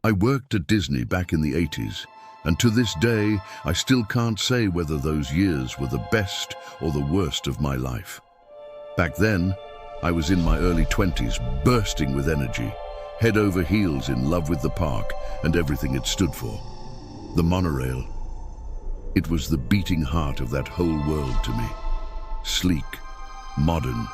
I worked at Disney back in the 80s, and to this day, I still can't say whether those years were the best or the worst of my life. Back then, I was in my early 20s, bursting with energy, head over heels in love with the park and everything it stood for. The monorail. It was the beating heart of that whole world to me. Sleek, modern,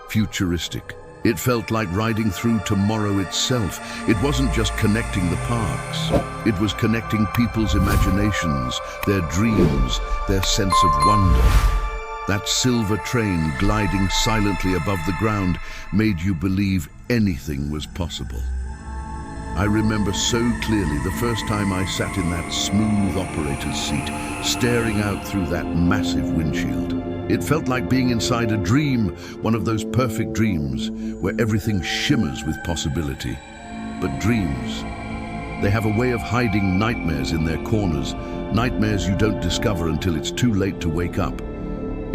futuristic. It felt like riding through tomorrow itself. It wasn't just connecting the parks. It was connecting people's imaginations, their dreams, their sense of wonder. That silver train gliding silently above the ground made you believe anything was possible. I remember so clearly the first time I sat in that smooth operator's seat, staring out through that massive windshield. It felt like being inside a dream, one of those perfect dreams where everything shimmers with possibility. But dreams, they have a way of hiding nightmares in their corners, nightmares you don't discover until it's too late to wake up.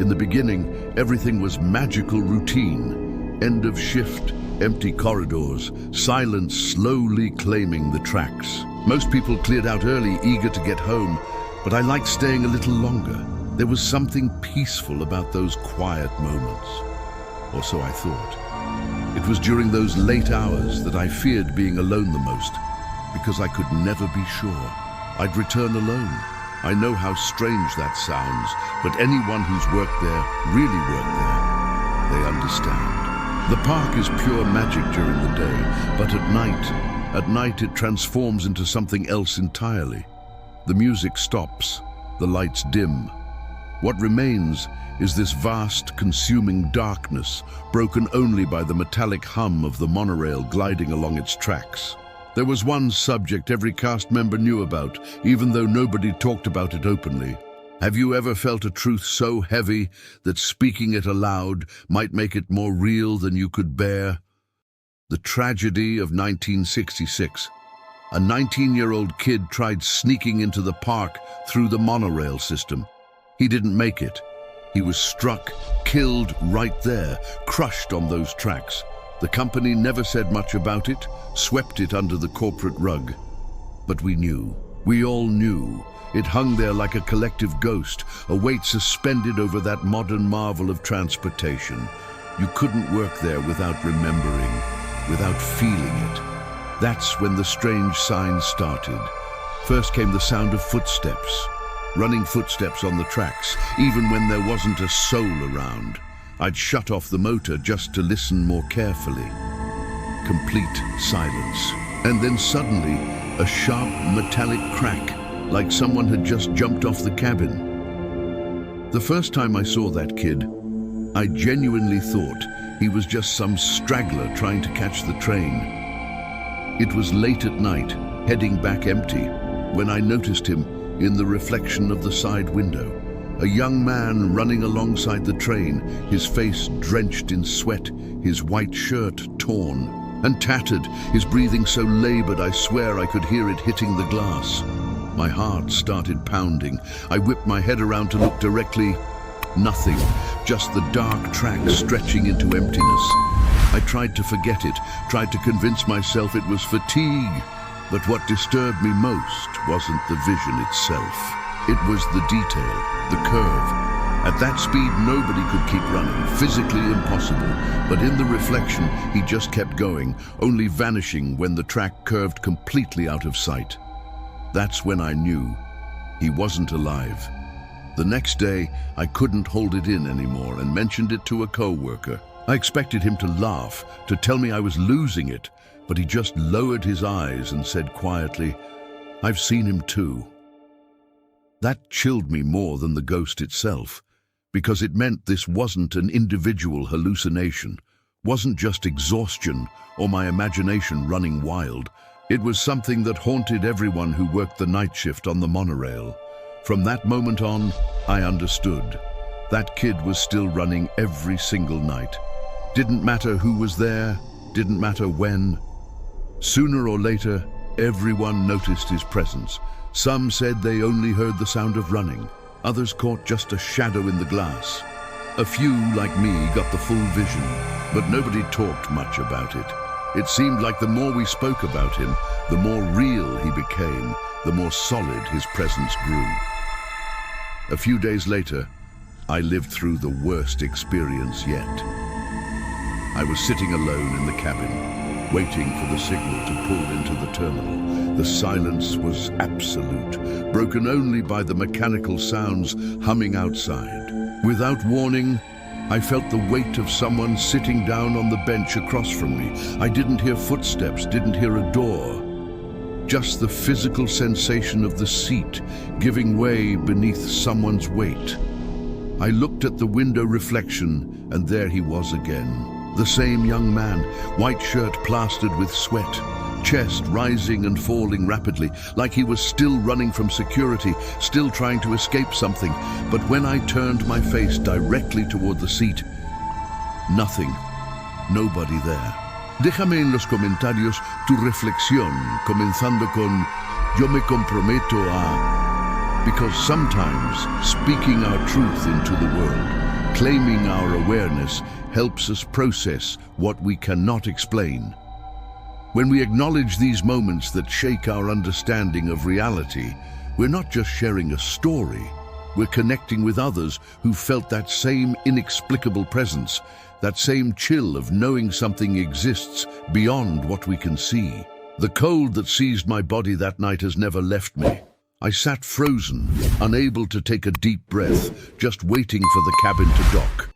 In the beginning, everything was magical routine. End of shift, empty corridors, silence slowly claiming the tracks. Most people cleared out early, eager to get home, but I liked staying a little longer. There was something peaceful about those quiet moments, or so I thought. It was during those late hours that I feared being alone the most, because I could never be sure. I'd return alone. I know how strange that sounds, but anyone who's worked there, really worked there, they understand. The park is pure magic during the day, but at night it transforms into something else entirely. The music stops, the lights dim. What remains is this vast, consuming darkness, broken only by the metallic hum of the monorail gliding along its tracks. There was one subject every cast member knew about, even though nobody talked about it openly. Have you ever felt a truth so heavy that speaking it aloud might make it more real than you could bear? The tragedy of 1966. A 19-year-old kid tried sneaking into the park through the monorail system. He didn't make it. He was struck, killed right there, crushed on those tracks. The company never said much about it, swept it under the corporate rug. But we knew. We all knew. It hung there like a collective ghost, a weight suspended over that modern marvel of transportation. You couldn't work there without remembering, without feeling it. That's when the strange signs started. First came the sound of footsteps. Running footsteps on the tracks, even when there wasn't a soul around. I'd shut off the motor just to listen more carefully. Complete silence. And then suddenly, a sharp metallic crack, like someone had just jumped off the cabin. The first time I saw that kid, I genuinely thought he was just some straggler trying to catch the train. It was late at night, heading back empty, when I noticed him in the reflection of the side window. A young man running alongside the train, his face drenched in sweat, his white shirt torn and tattered, his breathing so labored I swear I could hear it hitting the glass. My heart started pounding. I whipped my head around to look directly. Nothing, just the dark track stretching into emptiness. I tried to forget it, tried to convince myself it was fatigue. But what disturbed me most wasn't the vision itself. It was the detail, the curve. At that speed, nobody could keep running, physically impossible. But in the reflection, he just kept going, only vanishing when the track curved completely out of sight. That's when I knew he wasn't alive. The next day, I couldn't hold it in anymore and mentioned it to a co-worker. I expected him to laugh, to tell me I was losing it, but he just lowered his eyes and said quietly, "I've seen him too." That chilled me more than the ghost itself, because it meant this wasn't an individual hallucination, wasn't just exhaustion or my imagination running wild. It was something that haunted everyone who worked the night shift on the monorail. From that moment on, I understood. That kid was still running every single night. Didn't matter who was there, didn't matter when. Sooner or later, everyone noticed his presence. Some said they only heard the sound of running. Others caught just a shadow in the glass. A few, like me, got the full vision, but nobody talked much about it. It seemed like the more we spoke about him, the more real he became, the more solid his presence grew. A few days later, I lived through the worst experience yet. I was sitting alone in the cabin, waiting for the signal to pull into the terminal. The silence was absolute, broken only by the mechanical sounds humming outside. Without warning, I felt the weight of someone sitting down on the bench across from me. I didn't hear footsteps, didn't hear a door. Just the physical sensation of the seat giving way beneath someone's weight. I looked at the window reflection, and there he was again. The same young man, white shirt plastered with sweat, chest rising and falling rapidly, like he was still running from security, still trying to escape something. But when I turned my face directly toward the seat, nothing, nobody there. Déjame en los comentarios tu reflexión, comenzando con yo me comprometo a... Because sometimes speaking our truth into the world, claiming our awareness, helps us process what we cannot explain. When we acknowledge these moments that shake our understanding of reality, we're not just sharing a story, we're connecting with others who felt that same inexplicable presence, that same chill of knowing something exists beyond what we can see. The cold that seized my body that night has never left me. I sat frozen, unable to take a deep breath, just waiting for the cabin to dock.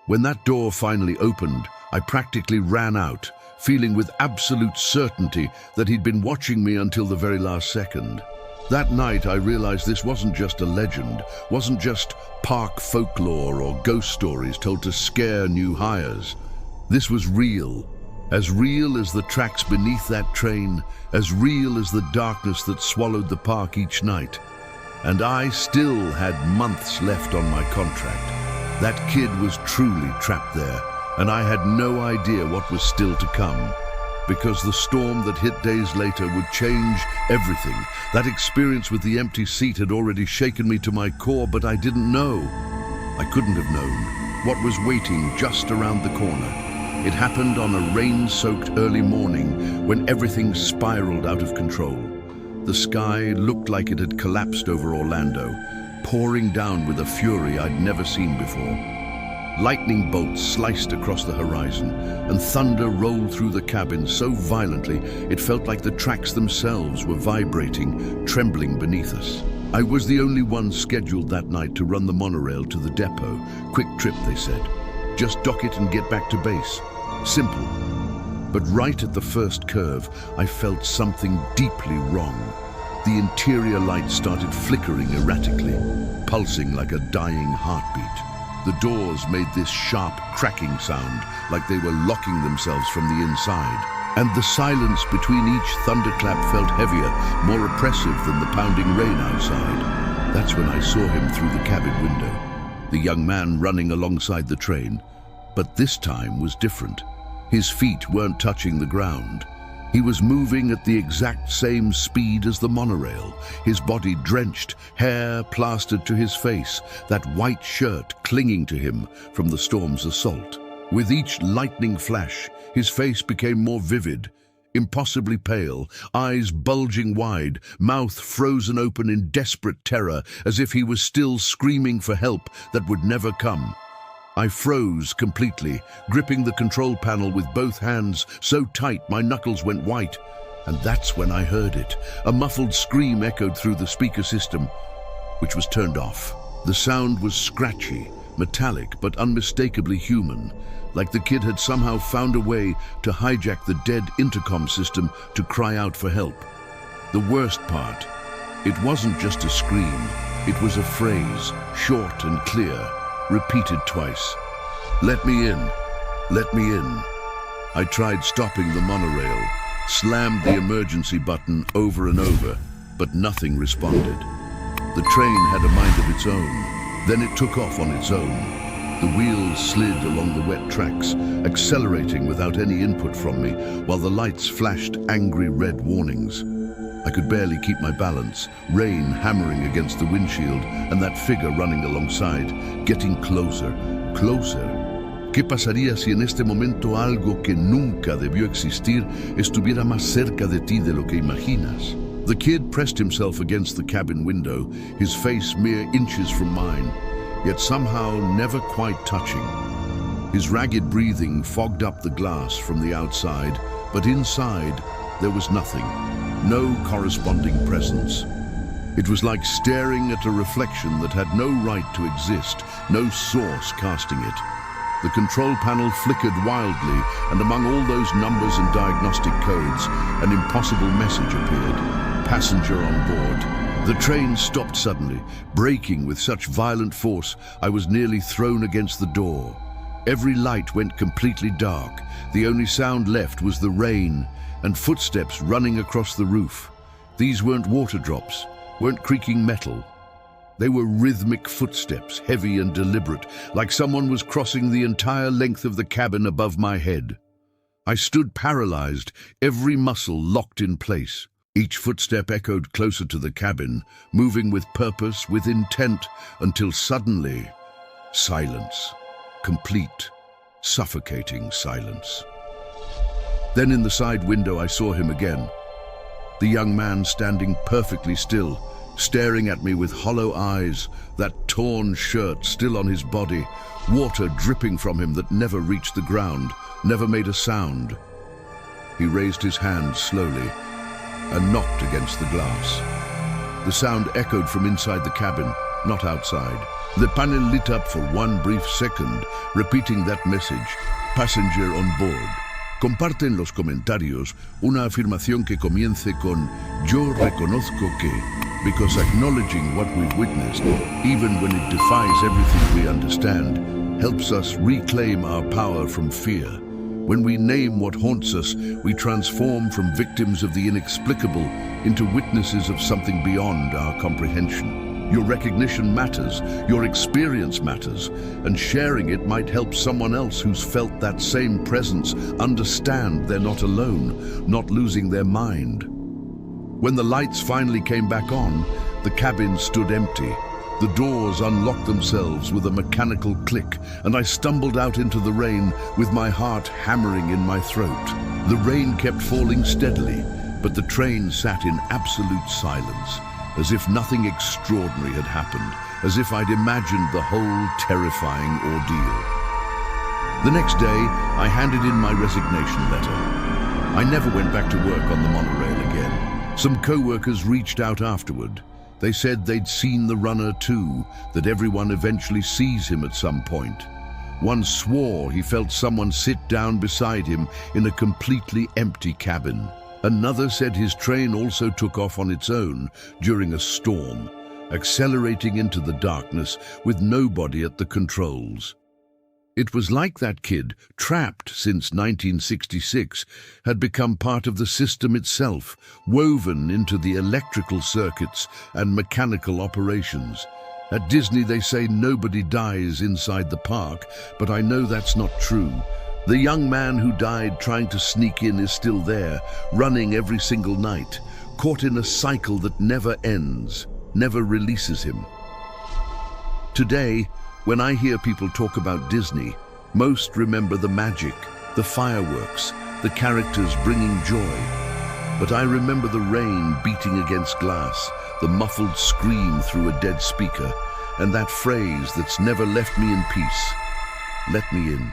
When that door finally opened, I practically ran out, feeling with absolute certainty that he'd been watching me until the very last second. That night I realized this wasn't just a legend, wasn't just park folklore or ghost stories told to scare new hires. This was real as the tracks beneath that train, as real as the darkness that swallowed the park each night. And I still had months left on my contract. That kid was truly trapped there, and I had no idea what was still to come. Because the storm that hit days later would change everything. That experience with the empty seat had already shaken me to my core, but I didn't know. I couldn't have known what was waiting just around the corner. It happened on a rain-soaked early morning when everything spiraled out of control. The sky looked like it had collapsed over Orlando, pouring down with a fury I'd never seen before. Lightning bolts sliced across the horizon, and thunder rolled through the cabin so violently it felt like the tracks themselves were vibrating, trembling beneath us. I was the only one scheduled that night to run the monorail to the depot. Quick trip, they said. Just dock it and get back to base. Simple. But right at the first curve, I felt something deeply wrong. The interior lights started flickering erratically, pulsing like a dying heartbeat. The doors made this sharp cracking sound, like they were locking themselves from the inside. And the silence between each thunderclap felt heavier, more oppressive than the pounding rain outside. That's when I saw him through the cabin window, the young man running alongside the train. But this time was different. His feet weren't touching the ground. He was moving at the exact same speed as the monorail, his body drenched, hair plastered to his face, that white shirt clinging to him from the storm's assault. With each lightning flash, his face became more vivid, impossibly pale, eyes bulging wide, mouth frozen open in desperate terror, as if he was still screaming for help that would never come. I froze completely, gripping the control panel with both hands so tight my knuckles went white. And that's when I heard it. A muffled scream echoed through the speaker system, which was turned off. The sound was scratchy, metallic, but unmistakably human, like the kid had somehow found a way to hijack the dead intercom system to cry out for help. The worst part, it wasn't just a scream, it was a phrase, short and clear, repeated twice. "Let me in, let me in." I tried stopping the monorail, slammed the emergency button over and over, but nothing responded. The train had a mind of its own. Then it took off on its own. The wheels slid along the wet tracks, accelerating without any input from me, while the lights flashed angry red warnings. I could barely keep my balance, rain hammering against the windshield, and that figure running alongside, getting closer, closer. ¿Qué pasaría si en este momento algo que nunca debió existir estuviera más cerca de ti de lo que imaginas? The kid pressed himself against the cabin window, his face mere inches from mine, yet somehow never quite touching. His ragged breathing fogged up the glass from the outside, but inside there was nothing, no corresponding presence. It was like staring at a reflection that had no right to exist, no source casting it. The control panel flickered wildly, and among all those numbers and diagnostic codes, an impossible message appeared. Passenger on board. The train stopped suddenly, braking with such violent force I was nearly thrown against the door. Every light went completely dark. The only sound left was the rain and footsteps running across the roof. These weren't water drops, weren't creaking metal. They were rhythmic footsteps, heavy and deliberate, like someone was crossing the entire length of the cabin above my head. I stood paralyzed, every muscle locked in place. Each footstep echoed closer to the cabin, moving with purpose, with intent, until suddenly, silence. Complete, suffocating silence. Then in the side window I saw him again. The young man standing perfectly still, staring at me with hollow eyes, that torn shirt still on his body, water dripping from him that never reached the ground, never made a sound. He raised his hand slowly and knocked against the glass. The sound echoed from inside the cabin, not outside. The panel lit up for one brief second, repeating that message, passenger on board. Comparte en los comentarios una afirmación que comience con yo reconozco que, because acknowledging what we've witnessed, even when it defies everything we understand, helps us reclaim our power from fear. When we name what haunts us, we transform from victims of the inexplicable into witnesses of something beyond our comprehension. Your recognition matters, your experience matters, and sharing it might help someone else who's felt that same presence understand they're not alone, not losing their mind. When the lights finally came back on, the cabin stood empty. The doors unlocked themselves with a mechanical click, and I stumbled out into the rain with my heart hammering in my throat. The rain kept falling steadily, but the train sat in absolute silence, as if nothing extraordinary had happened, as if I'd imagined the whole terrifying ordeal. The next day, I handed in my resignation letter. I never went back to work on the monorail again. Some co-workers reached out afterward. They said they'd seen the runner too, that everyone eventually sees him at some point. One swore he felt someone sit down beside him in a completely empty cabin. Another said his train also took off on its own during a storm, accelerating into the darkness with nobody at the controls. It was like that kid, trapped since 1966, had become part of the system itself, woven into the electrical circuits and mechanical operations. At Disney they say nobody dies inside the park, but I know that's not true. The young man who died trying to sneak in is still there, running every single night, caught in a cycle that never ends, never releases him. Today, when I hear people talk about Disney, most remember the magic, the fireworks, the characters bringing joy. But I remember the rain beating against glass, the muffled scream through a dead speaker, and that phrase that's never left me in peace: let me in.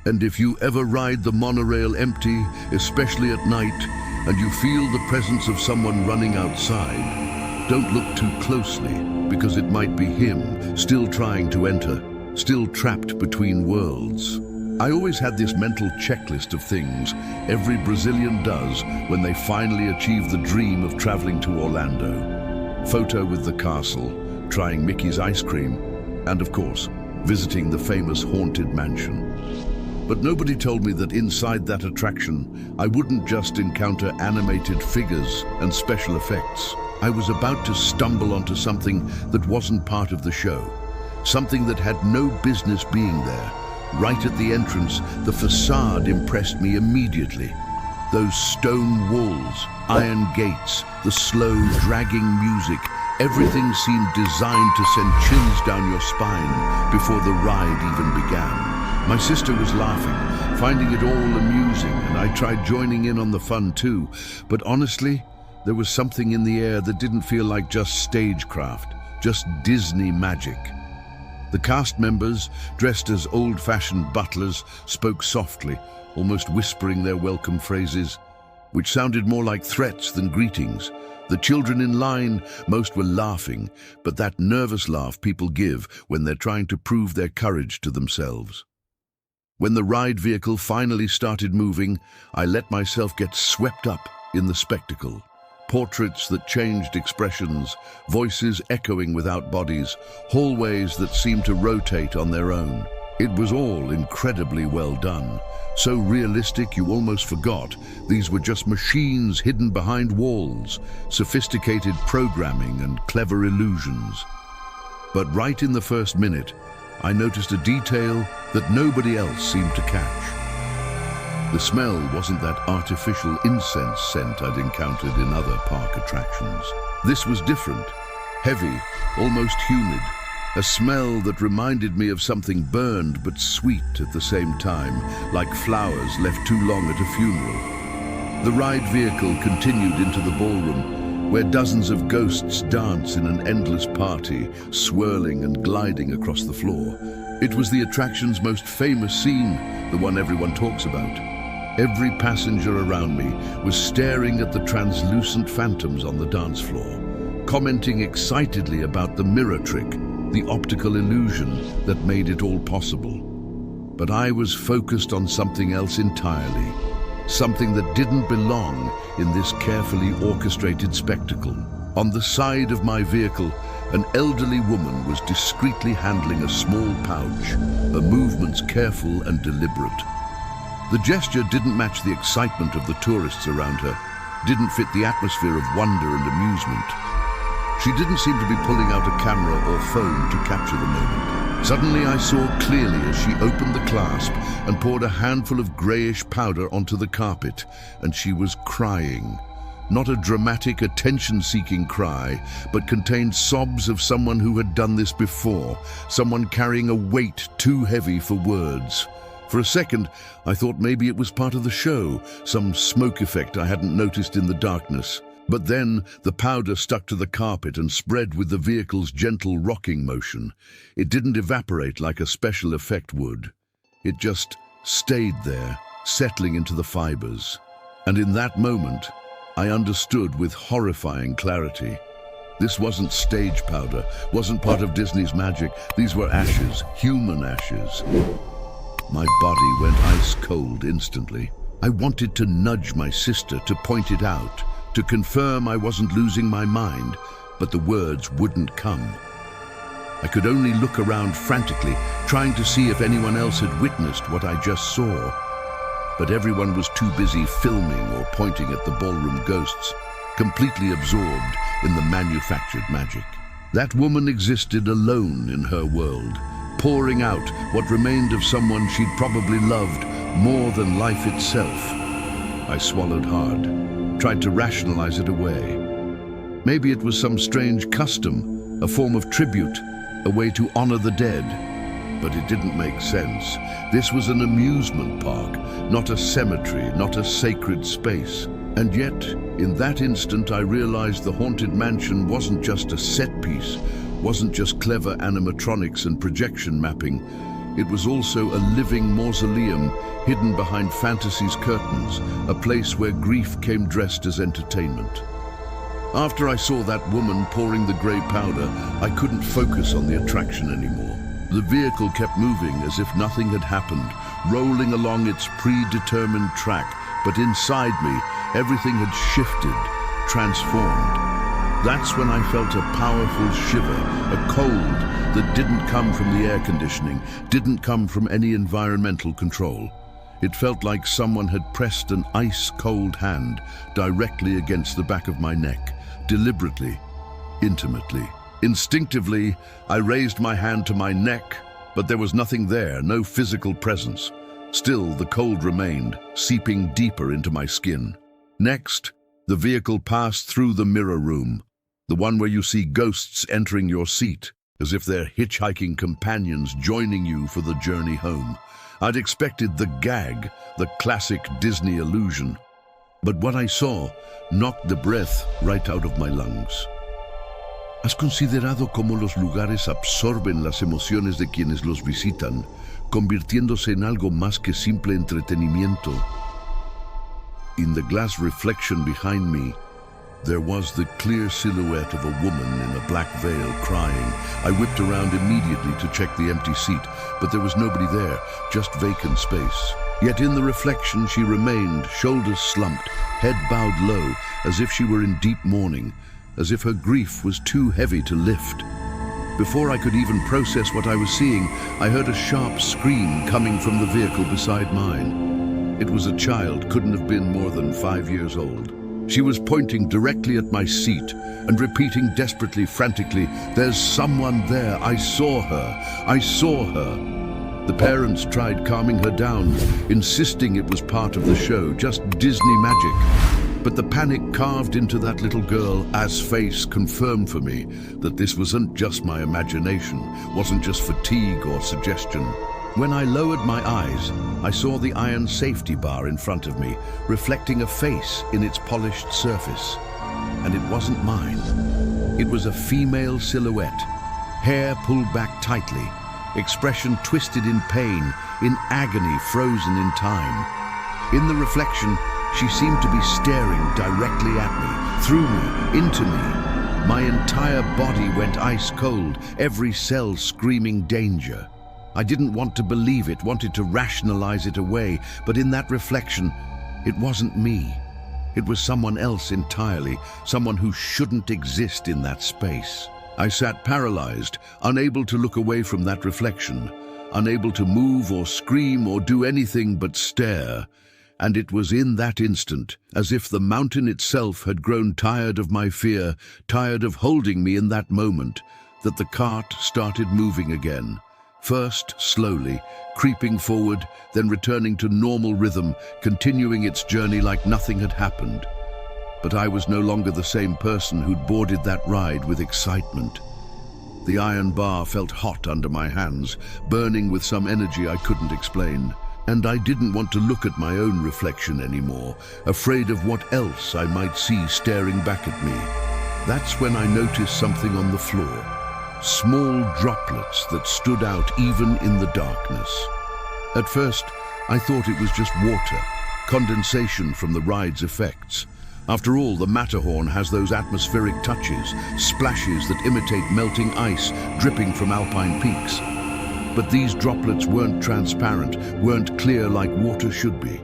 And if you ever ride the monorail empty, especially at night, and you feel the presence of someone running outside, don't look too closely, because it might be him, still trying to enter, still trapped between worlds. I always had this mental checklist of things every Brazilian does when they finally achieve the dream of traveling to Orlando. Photo with the castle, trying Mickey's ice cream, and of course, visiting the famous haunted mansion. But nobody told me that inside that attraction, I wouldn't just encounter animated figures and special effects. I was about to stumble onto something that wasn't part of the show, something that had no business being there. Right at the entrance, the facade impressed me immediately. Those stone walls, iron gates, the slow, dragging music, everything seemed designed to send chills down your spine before the ride even began. My sister was laughing, finding it all amusing, and I tried joining in on the fun too. But honestly, there was something in the air that didn't feel like just stagecraft, just Disney magic. The cast members, dressed as old-fashioned butlers, spoke softly, almost whispering their welcome phrases, which sounded more like threats than greetings. The children in line, most were laughing, but that nervous laugh people give when they're trying to prove their courage to themselves. When the ride vehicle finally started moving, I let myself get swept up in the spectacle. Portraits that changed expressions, voices echoing without bodies, hallways that seemed to rotate on their own. It was all incredibly well done. So realistic you almost forgot these were just machines hidden behind walls, sophisticated programming and clever illusions. But right in the first minute, I noticed a detail that nobody else seemed to catch. The smell wasn't that artificial incense scent I'd encountered in other park attractions. This was different, heavy, almost humid, a smell that reminded me of something burned but sweet at the same time, like flowers left too long at a funeral. The ride vehicle continued into the ballroom, where dozens of ghosts dance in an endless party, swirling and gliding across the floor. It was the attraction's most famous scene, the one everyone talks about. Every passenger around me was staring at the translucent phantoms on the dance floor, commenting excitedly about the mirror trick, the optical illusion that made it all possible. But I was focused on something else entirely, something that didn't belong in this carefully orchestrated spectacle. On the side of my vehicle, an elderly woman was discreetly handling a small pouch, her movements careful and deliberate. The gesture didn't match the excitement of the tourists around her, didn't fit the atmosphere of wonder and amusement. She didn't seem to be pulling out a camera or phone to capture the moment. Suddenly I saw clearly as she opened the clasp and poured a handful of grayish powder onto the carpet, and she was crying. Not a dramatic, attention-seeking cry, but contained sobs of someone who had done this before, someone carrying a weight too heavy for words. For a second, I thought maybe it was part of the show, some smoke effect I hadn't noticed in the darkness. But then the powder stuck to the carpet and spread with the vehicle's gentle rocking motion. It didn't evaporate like a special effect would. It just stayed there, settling into the fibers. And in that moment, I understood with horrifying clarity. This wasn't stage powder, wasn't part of Disney's magic. These were ashes, human ashes. My body went ice cold instantly. I wanted to nudge my sister to point it out, to confirm I wasn't losing my mind, but the words wouldn't come. I could only look around frantically, trying to see if anyone else had witnessed what I just saw. But everyone was too busy filming or pointing at the ballroom ghosts, completely absorbed in the manufactured magic. That woman existed alone in her world, pouring out what remained of someone she'd probably loved more than life itself. I swallowed hard, tried to rationalize it away. Maybe it was some strange custom, a form of tribute, a way to honor the dead. But it didn't make sense. This was an amusement park, not a cemetery, not a sacred space. And yet, in that instant, I realized the haunted mansion wasn't just a set piece, wasn't just clever animatronics and projection mapping. It was also a living mausoleum hidden behind fantasy's curtains, a place where grief came dressed as entertainment. After I saw that woman pouring the grey powder, I couldn't focus on the attraction anymore. The vehicle kept moving as if nothing had happened, rolling along its predetermined track, but inside me, everything had shifted, transformed. That's when I felt a powerful shiver, a cold that didn't come from the air conditioning, didn't come from any environmental control. It felt like someone had pressed an ice-cold hand directly against the back of my neck, deliberately, intimately. Instinctively, I raised my hand to my neck, but there was nothing there, no physical presence. Still, the cold remained, seeping deeper into my skin. Next, the vehicle passed through the mirror room, the one where you see ghosts entering your seat, as if they're hitchhiking companions joining you for the journey home. I'd expected the gag, the classic Disney illusion. But what I saw knocked the breath right out of my lungs. ¿Has considerado cómo los lugares absorben las emociones de quienes los visitan, convirtiéndose en algo más que simple entretenimiento? In the glass reflection behind me, there was the clear silhouette of a woman in a black veil crying. I whipped around immediately to check the empty seat, but there was nobody there, just vacant space. Yet in the reflection she remained, shoulders slumped, head bowed low, as if she were in deep mourning, as if her grief was too heavy to lift. Before I could even process what I was seeing, I heard a sharp scream coming from the vehicle beside mine. It was a child, couldn't have been more than 5 years old. She was pointing directly at my seat and repeating desperately, frantically, "There's someone there, I saw her, I saw her." The parents tried calming her down, insisting it was part of the show, just Disney magic. But the panic carved into that little girl's face confirmed for me that this wasn't just my imagination, wasn't just fatigue or suggestion. When I lowered my eyes, I saw the iron safety bar in front of me, reflecting a face in its polished surface. And it wasn't mine. It was a female silhouette, hair pulled back tightly, expression twisted in pain, in agony frozen in time. In the reflection, she seemed to be staring directly at me, through me, into me. My entire body went ice cold, every cell screaming danger. I didn't want to believe it, wanted to rationalize it away, but in that reflection, it wasn't me. It was someone else entirely, someone who shouldn't exist in that space. I sat paralyzed, unable to look away from that reflection, unable to move or scream or do anything but stare. And it was in that instant, as if the mountain itself had grown tired of my fear, tired of holding me in that moment, that the cart started moving again. First slowly, creeping forward, then returning to normal rhythm, continuing its journey like nothing had happened. But I was no longer the same person who'd boarded that ride with excitement. The iron bar felt hot under my hands, burning with some energy I couldn't explain. And I didn't want to look at my own reflection anymore, afraid of what else I might see staring back at me. That's when I noticed something on the floor. Small droplets that stood out even in the darkness. At first, I thought it was just water, condensation from the ride's effects. After all, the Matterhorn has those atmospheric touches, splashes that imitate melting ice dripping from alpine peaks. But these droplets weren't transparent, weren't clear like water should be.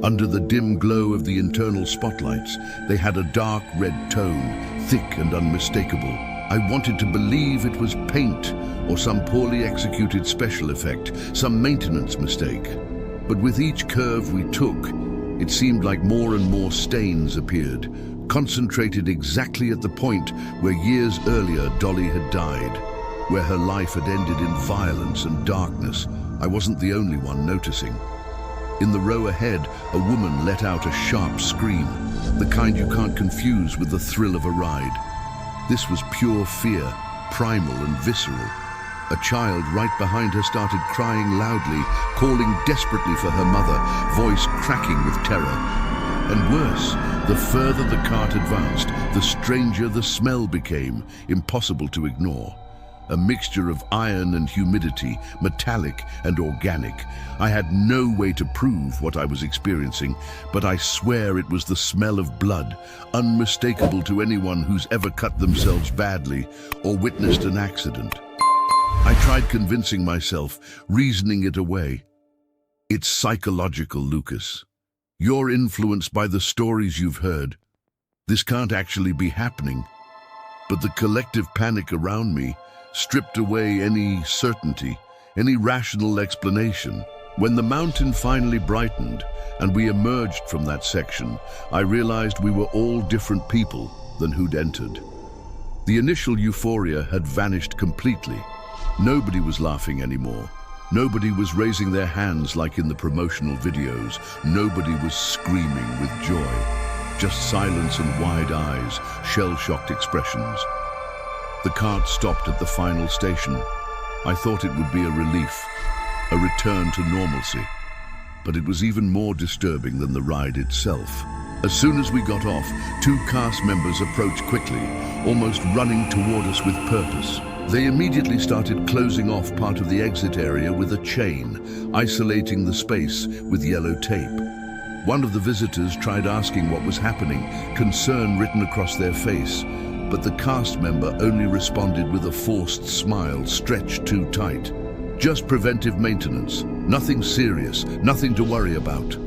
Under the dim glow of the internal spotlights, they had a dark red tone, thick and unmistakable. I wanted to believe it was paint or some poorly executed special effect, some maintenance mistake. But with each curve we took, it seemed like more and more stains appeared, concentrated exactly at the point where years earlier Dolly had died, where her life had ended in violence and darkness. I wasn't the only one noticing. In the row ahead, a woman let out a sharp scream, the kind you can't confuse with the thrill of a ride. This was pure fear, primal and visceral. A child right behind her started crying loudly, calling desperately for her mother, voice cracking with terror. And worse, the further the cart advanced, the stranger the smell became, impossible to ignore. A mixture of iron and humidity, metallic and organic. I had no way to prove what I was experiencing, but I swear it was the smell of blood, unmistakable to anyone who's ever cut themselves badly or witnessed an accident. I tried convincing myself, reasoning it away. It's psychological, Lucas. You're influenced by the stories you've heard. This can't actually be happening. But the collective panic around me stripped away any certainty, any rational explanation. When the mountain finally brightened and we emerged from that section, I realized we were all different people than who'd entered. The initial euphoria had vanished completely. Nobody was laughing anymore. Nobody was raising their hands like in the promotional videos. Nobody was screaming with joy. Just silence and wide eyes, shell-shocked expressions. The cart stopped at the final station. I thought it would be a relief. a return to normalcy. But it was even more disturbing than the ride itself. As soon as we got off, two cast members approached quickly, almost running toward us with purpose. They immediately started closing off part of the exit area with a chain, isolating the space with yellow tape. One of the visitors tried asking what was happening, concern written across their face, but the cast member only responded with a forced smile stretched too tight. Just preventive maintenance. Nothing serious, nothing to worry about.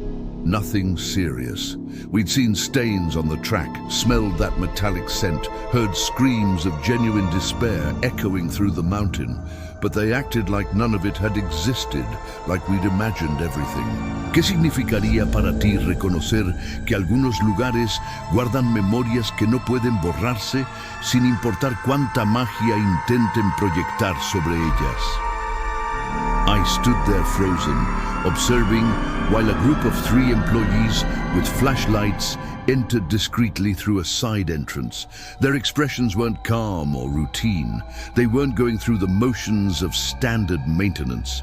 Nothing serious. We'd seen stains on the track, smelled that metallic scent, heard screams of genuine despair echoing through the mountain, but they acted like none of it had existed, like we'd imagined everything. ¿Qué significaría para ti reconocer que algunos lugares guardan memorias que no pueden borrarse, sin importar cuánta magia intenten proyectar sobre ellas? I stood there frozen, observing while a group of 3 employees with flashlights entered discreetly through a side entrance. Their expressions weren't calm or routine. They weren't going through the motions of standard maintenance.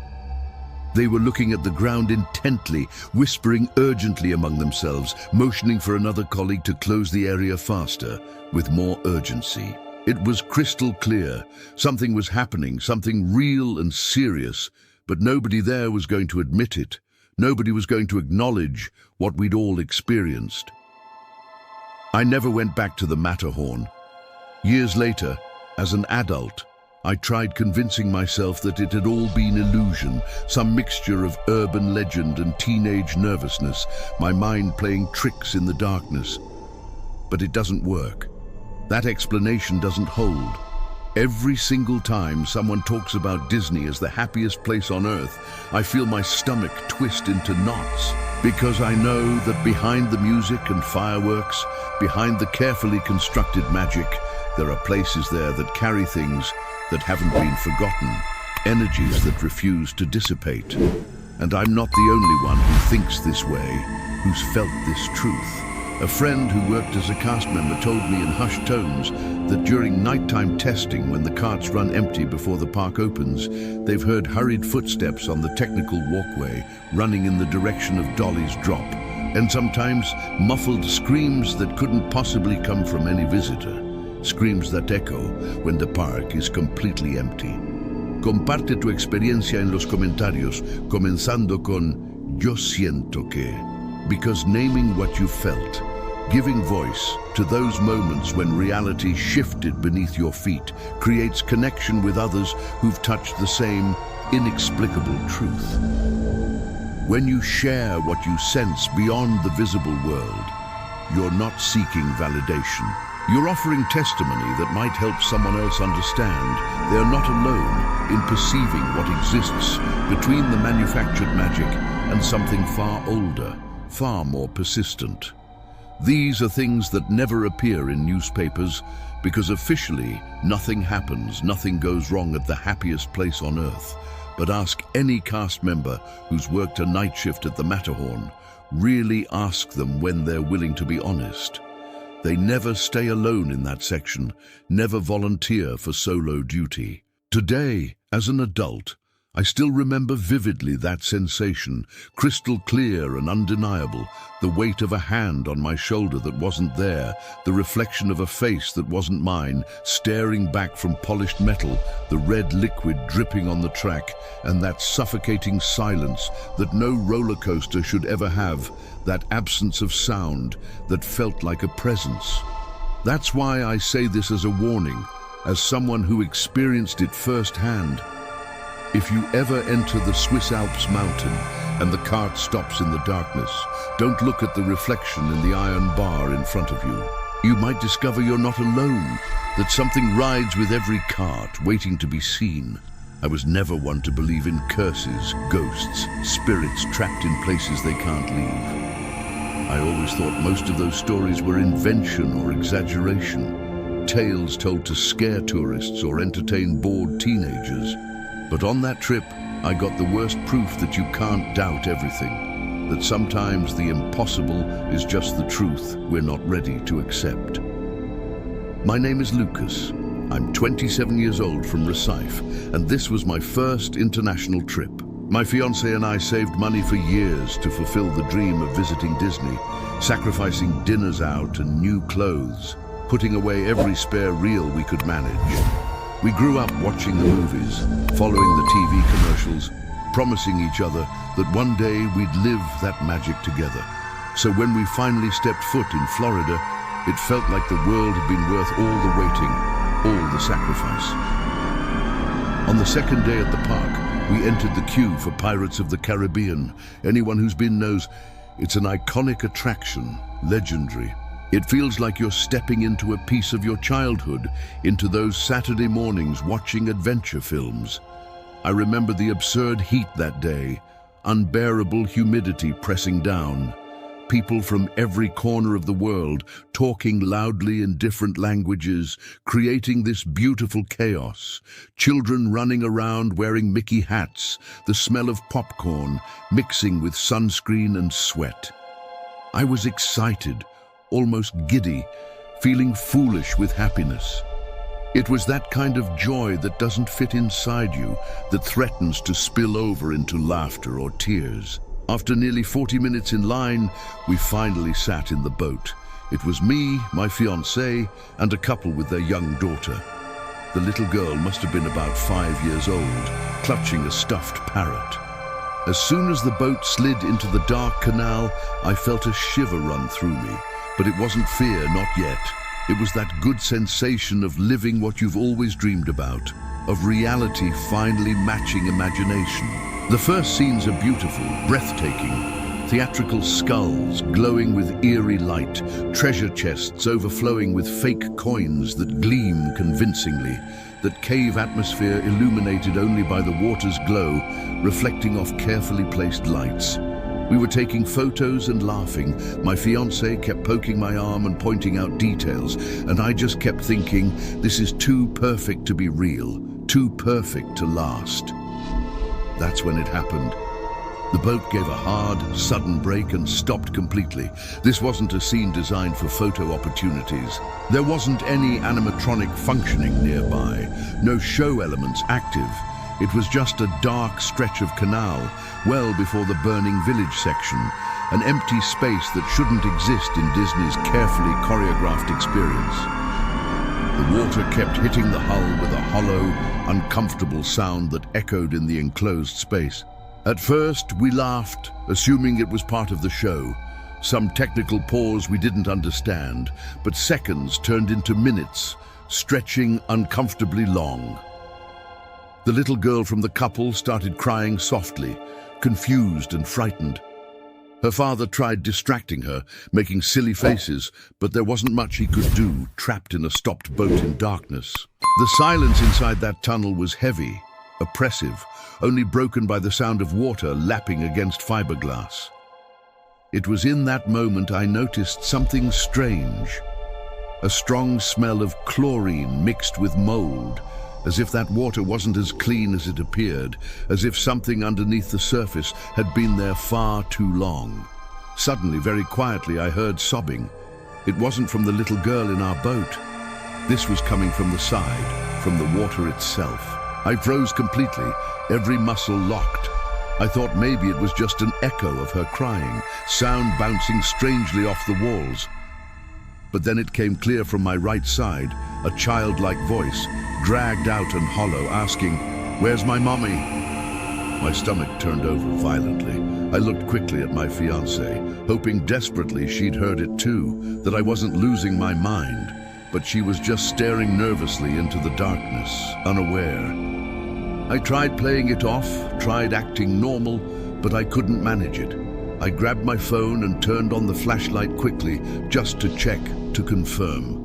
They were looking at the ground intently, whispering urgently among themselves, motioning for another colleague to close the area faster, with more urgency. It was crystal clear. Something was happening, something real and serious, but nobody there was going to admit it. Nobody was going to acknowledge what we'd all experienced. I never went back to the Matterhorn. Years later, as an adult, I tried convincing myself that it had all been illusion, some mixture of urban legend and teenage nervousness, my mind playing tricks in the darkness. But it doesn't work. That explanation doesn't hold. Every single time someone talks about Disney as the happiest place on earth, I feel my stomach twist into knots, because I know that behind the music and fireworks, behind the carefully constructed magic, there are places there that carry things that haven't been forgotten, energies that refuse to dissipate. And I'm not the only one who thinks this way, who's felt this truth. A friend who worked as a cast member told me in hushed tones that during nighttime testing, when the carts run empty before the park opens, they've heard hurried footsteps on the technical walkway running in the direction of Dolly's drop, and sometimes muffled screams that couldn't possibly come from any visitor, screams that echo when the park is completely empty. Comparte tu experiencia en los comentarios, comenzando con "Yo siento que", because naming what you felt, giving voice to those moments when reality shifted beneath your feet, creates connection with others who've touched the same inexplicable truth. When you share what you sense beyond the visible world, you're not seeking validation. You're offering testimony that might help someone else understand they're not alone in perceiving what exists between the manufactured magic and something far older, far more persistent. These are things that never appear in newspapers because officially nothing happens, nothing goes wrong at the happiest place on earth. But ask any cast member who's worked a night shift at the Matterhorn, really ask them when they're willing to be honest. They never stay alone in that section, never volunteer for solo duty. Today, as an adult, I still remember vividly that sensation, crystal clear and undeniable, the weight of a hand on my shoulder that wasn't there, the reflection of a face that wasn't mine, staring back from polished metal, the red liquid dripping on the track, and that suffocating silence that no roller coaster should ever have, that absence of sound that felt like a presence. That's why I say this as a warning, as someone who experienced it firsthand. If you ever enter the Swiss Alps mountain and the cart stops in the darkness, don't look at the reflection in the iron bar in front of you. You might discover you're not alone, that something rides with every cart, waiting to be seen. I was never one to believe in curses, ghosts, spirits trapped in places they can't leave. I always thought most of those stories were invention or exaggeration, tales told to scare tourists or entertain bored teenagers. But on that trip, I got the worst proof that you can't doubt everything, that sometimes the impossible is just the truth we're not ready to accept. My name is Lucas. I'm 27 years old from Recife, and this was my first international trip. My fiancé and I saved money for years to fulfill the dream of visiting Disney, sacrificing dinners out and new clothes, putting away every spare reel we could manage. We grew up watching the movies, following the TV commercials, promising each other that one day we'd live that magic together. So when we finally stepped foot in Florida, it felt like the world had been worth all the waiting, all the sacrifice. On the second day at the park, we entered the queue for Pirates of the Caribbean. Anyone who's been knows it's an iconic attraction, legendary. It feels like you're stepping into a piece of your childhood, into those Saturday mornings watching adventure films. I remember the absurd heat that day, unbearable humidity pressing down. People from every corner of the world talking loudly in different languages, creating this beautiful chaos. Children running around wearing Mickey hats, the smell of popcorn mixing with sunscreen and sweat. I was excited, almost giddy, feeling foolish with happiness. It was that kind of joy that doesn't fit inside you, that threatens to spill over into laughter or tears. After nearly 40 minutes in line, we finally sat in the boat. It was me, my fiancé, and a couple with their young daughter. The little girl must have been about 5 years old, clutching a stuffed parrot. As soon as the boat slid into the dark canal, I felt a shiver run through me. But it wasn't fear, not yet. It was that good sensation of living what you've always dreamed about, of reality finally matching imagination. The first scenes are beautiful, breathtaking. Theatrical skulls glowing with eerie light, treasure chests overflowing with fake coins that gleam convincingly, that cave atmosphere illuminated only by the water's glow, reflecting off carefully placed lights. We were taking photos and laughing. My fiancé kept poking my arm and pointing out details, and I just kept thinking, this is too perfect to be real, too perfect to last. That's when it happened. The boat gave a hard, sudden brake and stopped completely. This wasn't a scene designed for photo opportunities. There wasn't any animatronic functioning nearby, no show elements active. It was just a dark stretch of canal, well before the burning village section, an empty space that shouldn't exist in Disney's carefully choreographed experience. The water kept hitting the hull with a hollow, uncomfortable sound that echoed in the enclosed space. At first, we laughed, assuming it was part of the show. Some technical pause we didn't understand, but seconds turned into minutes, stretching uncomfortably long. The little girl from the couple started crying softly, confused and frightened. Her father tried distracting her, making silly faces, but there wasn't much he could do, trapped in a stopped boat in darkness. The silence inside that tunnel was heavy, oppressive, only broken by the sound of water lapping against fiberglass. It was in that moment I noticed something strange. A strong smell of chlorine mixed with mold, as if that water wasn't as clean as it appeared, as if something underneath the surface had been there far too long. Suddenly, very quietly, I heard sobbing. It wasn't from the little girl in our boat. This was coming from the side, from the water itself. I froze completely, every muscle locked. I thought maybe it was just an echo of her crying, sound bouncing strangely off the walls. But then it came clear from my right side, a childlike voice, dragged out and hollow, asking, "Where's my mommy?" My stomach turned over violently. I looked quickly at my fiancée, hoping desperately she'd heard it too, that I wasn't losing my mind. But she was just staring nervously into the darkness, unaware. I tried playing it off, tried acting normal, but I couldn't manage it. I grabbed my phone and turned on the flashlight quickly, just to check, to confirm.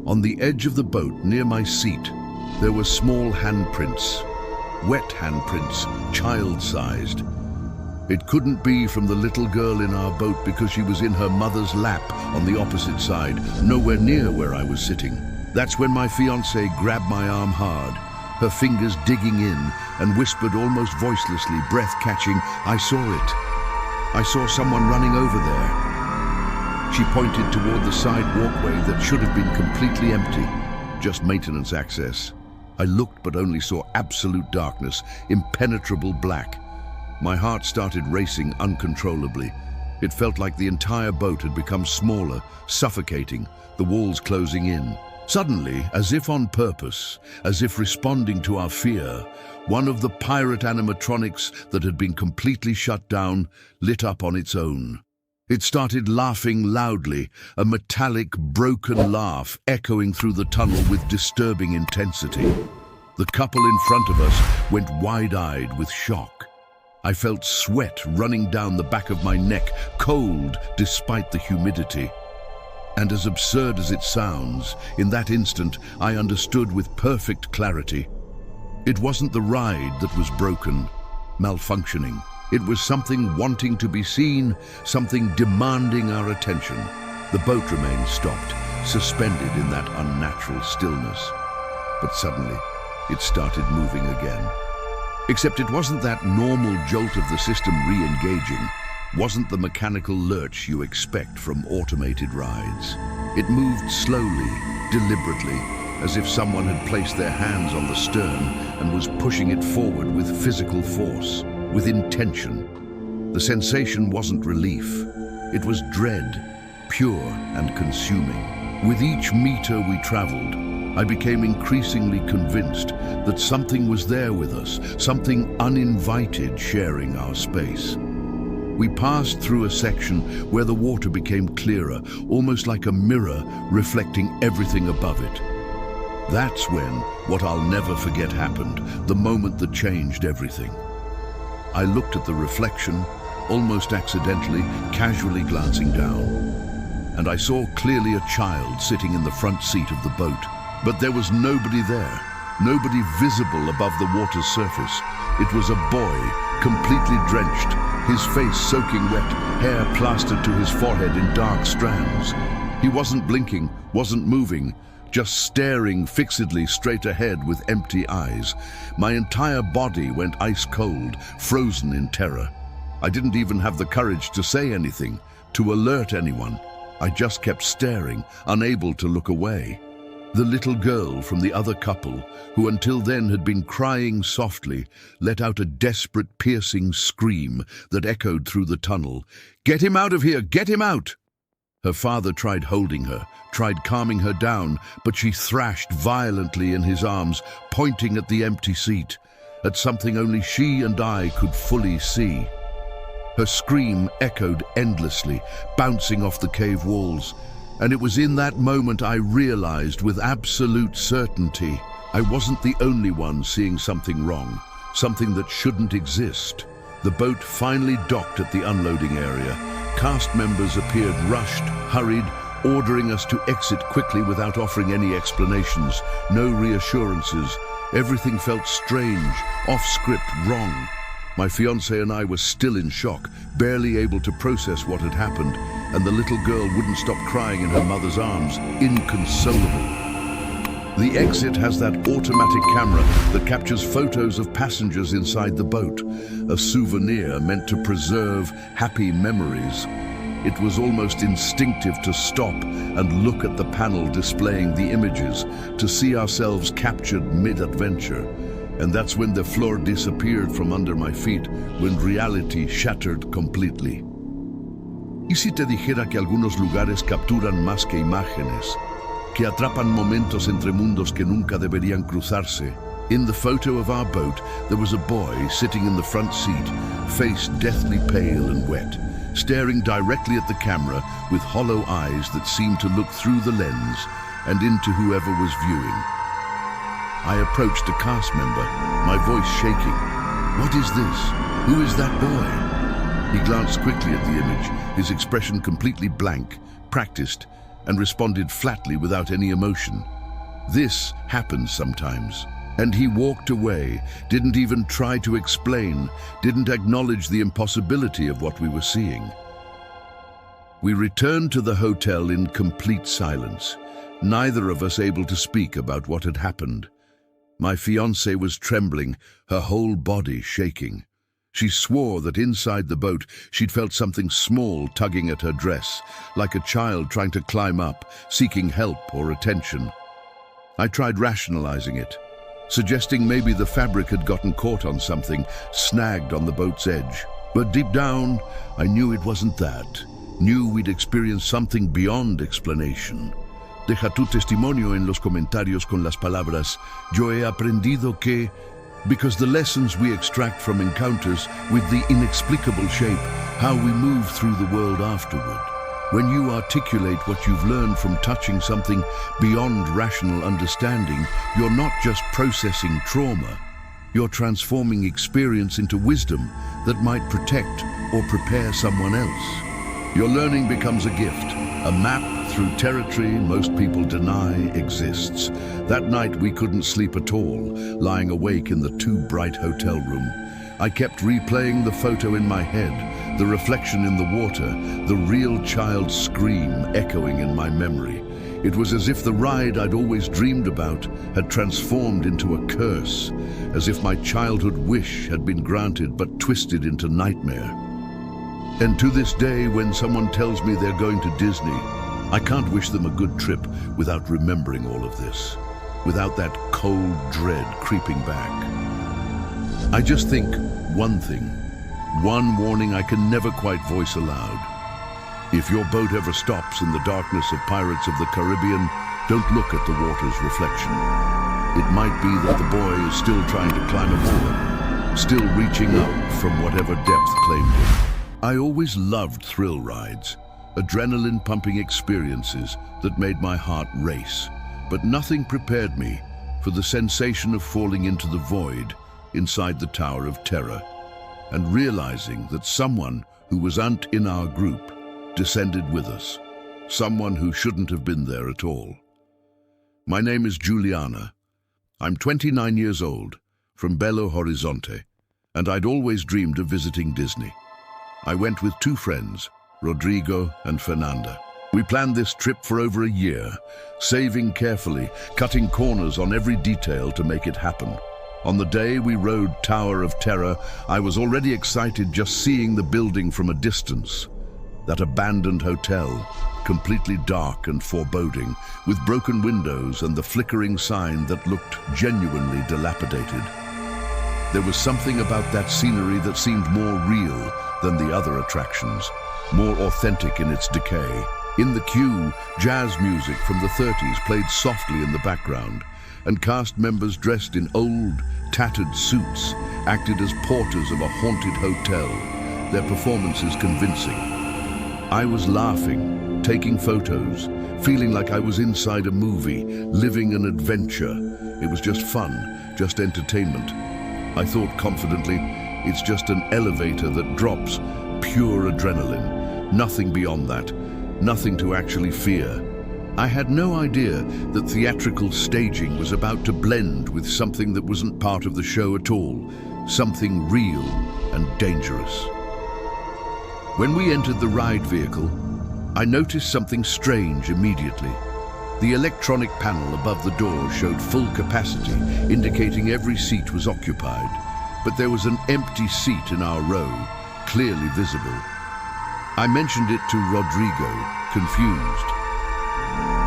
On the edge of the boat, near my seat, there were small handprints. Wet handprints, child-sized. It couldn't be from the little girl in our boat because she was in her mother's lap on the opposite side, nowhere near where I was sitting. That's when my fiancée grabbed my arm hard, her fingers digging in, and whispered almost voicelessly, breath-catching, "I saw it. I saw someone running over there." She pointed toward the side walkway that should have been completely empty, just maintenance access. I looked but only saw absolute darkness, impenetrable black. My heart started racing uncontrollably. It felt like the entire boat had become smaller, suffocating, the walls closing in. Suddenly, as if on purpose, as if responding to our fear, one of the pirate animatronics that had been completely shut down lit up on its own. It started laughing loudly, a metallic, broken laugh echoing through the tunnel with disturbing intensity. The couple in front of us went wide-eyed with shock. I felt sweat running down the back of my neck, cold despite the humidity. And as absurd as it sounds, in that instant I understood with perfect clarity. It wasn't the ride that was broken, malfunctioning. It was something wanting to be seen, something demanding our attention. The boat remained stopped, suspended in that unnatural stillness. But suddenly, it started moving again. Except it wasn't that normal jolt of the system re-engaging, wasn't the mechanical lurch you expect from automated rides. It moved slowly, deliberately, as if someone had placed their hands on the stern and was pushing it forward with physical force, with intention. The sensation wasn't relief. It was dread, pure and consuming. With each meter we traveled, I became increasingly convinced that something was there with us, something uninvited sharing our space. We passed through a section where the water became clearer, almost like a mirror reflecting everything above it. That's when what I'll never forget happened, the moment that changed everything. I looked at the reflection, almost accidentally, casually glancing down, and I saw clearly a child sitting in the front seat of the boat. But there was nobody there, nobody visible above the water's surface. It was a boy, completely drenched, his face soaking wet, hair plastered to his forehead in dark strands. He wasn't blinking, wasn't moving, just staring fixedly straight ahead with empty eyes. My entire body went ice cold, frozen in terror. I didn't even have the courage to say anything, to alert anyone. I just kept staring, unable to look away. The little girl from the other couple, who until then had been crying softly, let out a desperate, piercing scream that echoed through the tunnel. "Get him out of here! Get him out!" Her father tried holding her, tried calming her down, but she thrashed violently in his arms, pointing at the empty seat, at something only she and I could fully see. Her scream echoed endlessly, bouncing off the cave walls. And it was in that moment I realized with absolute certainty I wasn't the only one seeing something wrong, something that shouldn't exist. The boat finally docked at the unloading area. Cast members appeared rushed, hurried, ordering us to exit quickly without offering any explanations, no reassurances. Everything felt strange, off-script, wrong. My fiancé and I were still in shock, barely able to process what had happened, and the little girl wouldn't stop crying in her mother's arms, inconsolable. The exit has that automatic camera that captures photos of passengers inside the boat, a souvenir meant to preserve happy memories. It was almost instinctive to stop and look at the panel displaying the images, to see ourselves captured mid-adventure. And that's when the floor disappeared from under my feet, when reality shattered completely. ¿Y si te dijera que algunos lugares capturan más que imágenes, que atrapan momentos entre mundos que nunca deberían cruzarse? In the photo of our boat, there was a boy sitting in the front seat, face deathly pale and wet, staring directly at the camera with hollow eyes that seemed to look through the lens and into whoever was viewing. I approached a cast member, my voice shaking. "What is this? Who is that boy?" He glanced quickly at the image, his expression completely blank, practiced, and responded flatly without any emotion. This happens sometimes. And he walked away, didn't even try to explain, didn't acknowledge the impossibility of what we were seeing. We returned to the hotel in complete silence, neither of us able to speak about what had happened. My fiancée was trembling, her whole body shaking. She swore that inside the boat she'd felt something small tugging at her dress, like a child trying to climb up, seeking help or attention. I tried rationalizing it. suggesting maybe the fabric had gotten caught on something, snagged on the boat's edge. But deep down, I knew it wasn't that. Knew we'd experienced something beyond explanation. Deja tu testimonio en los comentarios con las palabras "Yo he aprendido que..." Because the lessons we extract from encounters with the inexplicable shape how we move through the world afterward. When you articulate what you've learned from touching something beyond rational understanding, you're not just processing trauma. You're transforming experience into wisdom that might protect or prepare someone else. Your learning becomes a gift, a map through territory most people deny exists. That night we couldn't sleep at all, lying awake in the too bright hotel room. I kept replaying the photo in my head, the reflection in the water, the real child's scream echoing in my memory. It was as if the ride I'd always dreamed about had transformed into a curse, as if my childhood wish had been granted but twisted into nightmare. And to this day, when someone tells me they're going to Disney, I can't wish them a good trip without remembering all of this, without that cold dread creeping back. I just think one thing, one warning I can never quite voice aloud. If your boat ever stops in the darkness of Pirates of the Caribbean, don't look at the water's reflection. It might be that the boy is still trying to climb aboard, still reaching up from whatever depth claimed him. I always loved thrill rides, adrenaline-pumping experiences that made my heart race, but nothing prepared me for the sensation of falling into the void inside the Tower of Terror and realizing that someone who wasn't in our group descended with us, someone who shouldn't have been there at all. My name is Juliana. I'm 29 years old, from Belo Horizonte, and I'd always dreamed of visiting Disney. I went with two friends, Rodrigo and Fernanda. We planned this trip for over a year, saving carefully, cutting corners on every detail to make it happen. On the day we rode Tower of Terror, I was already excited just seeing the building from a distance. That abandoned hotel, completely dark and foreboding, with broken windows and the flickering sign that looked genuinely dilapidated. There was something about that scenery that seemed more real than the other attractions, more authentic in its decay. In the queue, jazz music from the 30s played softly in the background, and cast members dressed in old, tattered suits acted as porters of a haunted hotel, their performances convincing. I was laughing, taking photos, feeling like I was inside a movie, living an adventure. It was just fun, just entertainment. I thought confidently, it's just an elevator that drops pure adrenaline, nothing beyond that, nothing to actually fear. I had no idea that theatrical staging was about to blend with something that wasn't part of the show at all, something real and dangerous. When we entered the ride vehicle, I noticed something strange immediately. The electronic panel above the door showed full capacity, indicating every seat was occupied, but there was an empty seat in our row, clearly visible. I mentioned it to Rodrigo, confused.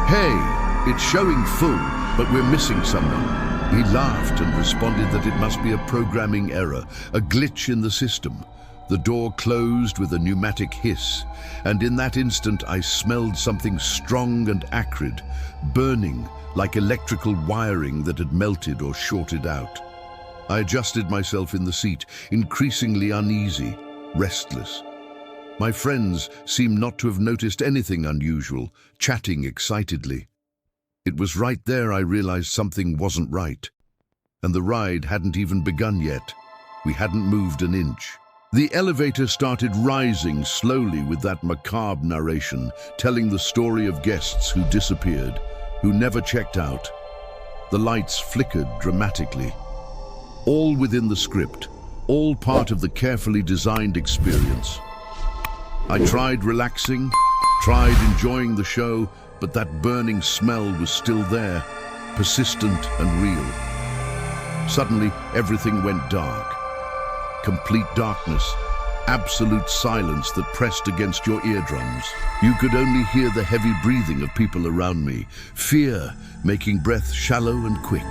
"Hey, it's showing full, but we're missing someone." He laughed and responded that it must be a programming error, a glitch in the system. The door closed with a pneumatic hiss, and in that instant I smelled something strong and acrid, burning like electrical wiring that had melted or shorted out. I adjusted myself in the seat, increasingly uneasy, restless. My friends seemed not to have noticed anything unusual, chatting excitedly. It was right there I realized something wasn't right, and the ride hadn't even begun yet. We hadn't moved an inch. The elevator started rising slowly with that macabre narration, telling the story of guests who disappeared, who never checked out. The lights flickered dramatically. All within the script, all part of the carefully designed experience. I tried relaxing, tried enjoying the show, but that burning smell was still there, persistent and real. Suddenly, everything went dark. Complete darkness, absolute silence that pressed against your eardrums. You could only hear the heavy breathing of people around me, fear making breath shallow and quick.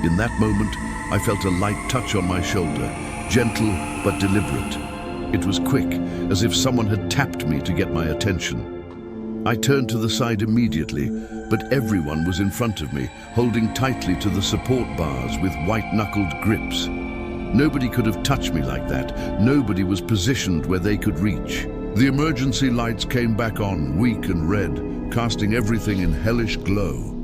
In that moment, I felt a light touch on my shoulder, gentle but deliberate. It was quick, as if someone had tapped me to get my attention. I turned to the side immediately, but everyone was in front of me, holding tightly to the support bars with white-knuckled grips. Nobody could have touched me like that. Nobody was positioned where they could reach. The emergency lights came back on, weak and red, casting everything in hellish glow.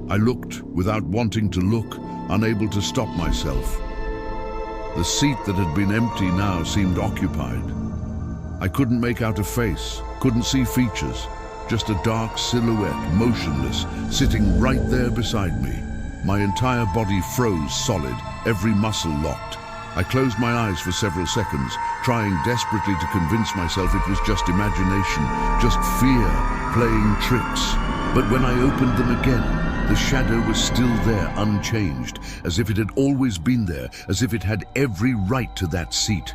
I looked without wanting to look, unable to stop myself. The seat that had been empty now seemed occupied. I couldn't make out a face, couldn't see features, just a dark silhouette, motionless, sitting right there beside me. My entire body froze solid, every muscle locked. I closed my eyes for several seconds, trying desperately to convince myself it was just imagination, just fear playing tricks. But when I opened them again, the shadow was still there, unchanged, as if it had always been there, as if it had every right to that seat.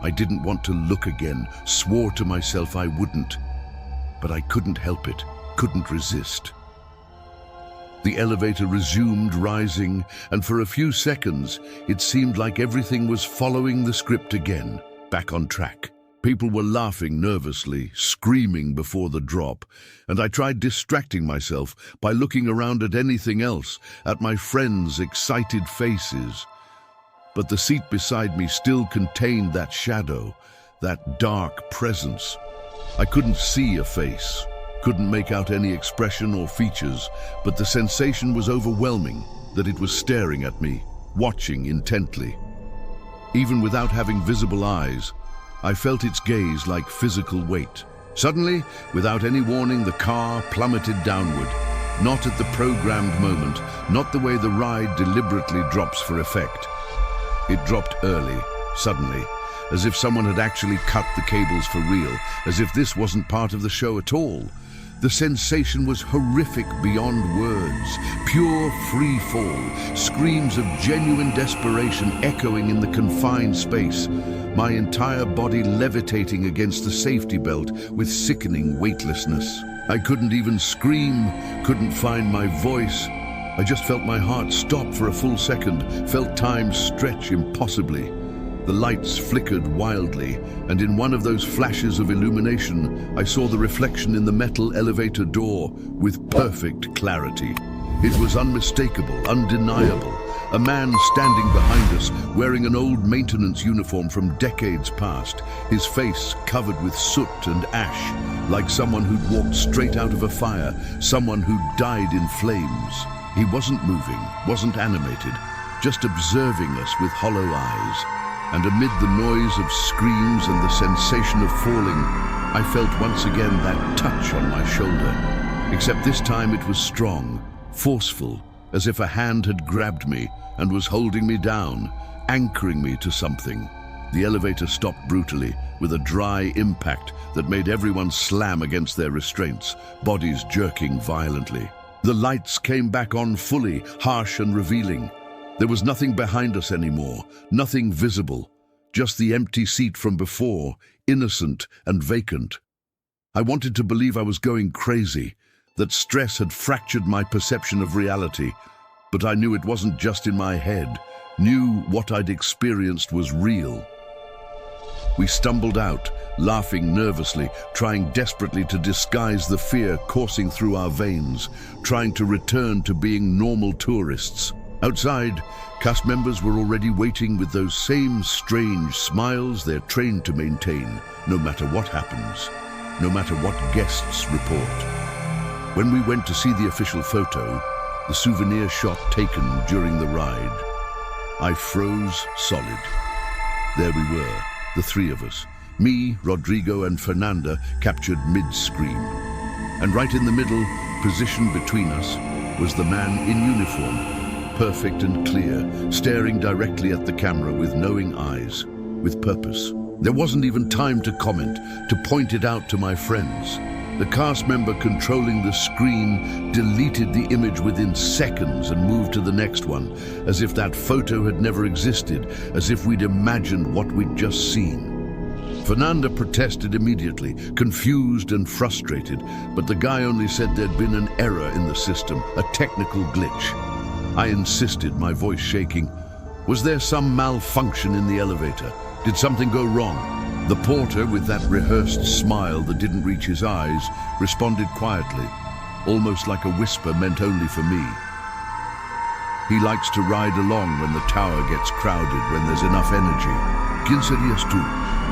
I didn't want to look again, swore to myself I wouldn't. But I couldn't help it, couldn't resist. The elevator resumed rising, and for a few seconds, it seemed like everything was following the script again, back on track. People were laughing nervously, screaming before the drop, and I tried distracting myself by looking around at anything else, at my friends' excited faces. But the seat beside me still contained that shadow, that dark presence. I couldn't see a face, couldn't make out any expression or features, but the sensation was overwhelming, that it was staring at me, watching intently. Even without having visible eyes, I felt its gaze like physical weight. Suddenly, without any warning, the car plummeted downward. Not at the programmed moment, not the way the ride deliberately drops for effect. It dropped early, suddenly, as if someone had actually cut the cables for real, as if this wasn't part of the show at all. The sensation was horrific beyond words, pure free fall, screams of genuine desperation echoing in the confined space, my entire body levitating against the safety belt with sickening weightlessness. I couldn't even scream, couldn't find my voice. I just felt my heart stop for a full second, felt time stretch impossibly. The lights flickered wildly, and in one of those flashes of illumination, I saw the reflection in the metal elevator door with perfect clarity. It was unmistakable, undeniable. A man standing behind us, wearing an old maintenance uniform from decades past, his face covered with soot and ash, like someone who'd walked straight out of a fire, someone who'd died in flames. He wasn't moving, wasn't animated, just observing us with hollow eyes. And amid the noise of screams and the sensation of falling, I felt once again that touch on my shoulder. Except this time it was strong, forceful, as if a hand had grabbed me and was holding me down, anchoring me to something. The elevator stopped brutally, with a dry impact that made everyone slam against their restraints, bodies jerking violently. The lights came back on fully, harsh and revealing. There was nothing behind us anymore, nothing visible, just the empty seat from before, innocent and vacant. I wanted to believe I was going crazy, that stress had fractured my perception of reality, but I knew it wasn't just in my head, knew what I'd experienced was real. We stumbled out, laughing nervously, trying desperately to disguise the fear coursing through our veins, trying to return to being normal tourists. Outside, cast members were already waiting with those same strange smiles they're trained to maintain, no matter what happens, no matter what guests report. When we went to see the official photo, the souvenir shot taken during the ride, I froze solid. There we were, the three of us, me, Rodrigo, and Fernanda, captured mid-scream. And right in the middle, positioned between us, was the man in uniform, perfect and clear, staring directly at the camera with knowing eyes, with purpose. There wasn't even time to comment, to point it out to my friends. The cast member controlling the screen deleted the image within seconds and moved to the next one, as if that photo had never existed, as if we'd imagined what we'd just seen. Fernanda protested immediately, confused and frustrated, but the guy only said there'd been an error in the system, a technical glitch. I insisted, my voice shaking. Was there some malfunction in the elevator? Did something go wrong? The porter, with that rehearsed smile that didn't reach his eyes, responded quietly, almost like a whisper meant only for me. He likes to ride along when the tower gets crowded, when there's enough energy. ¿Quién serías tú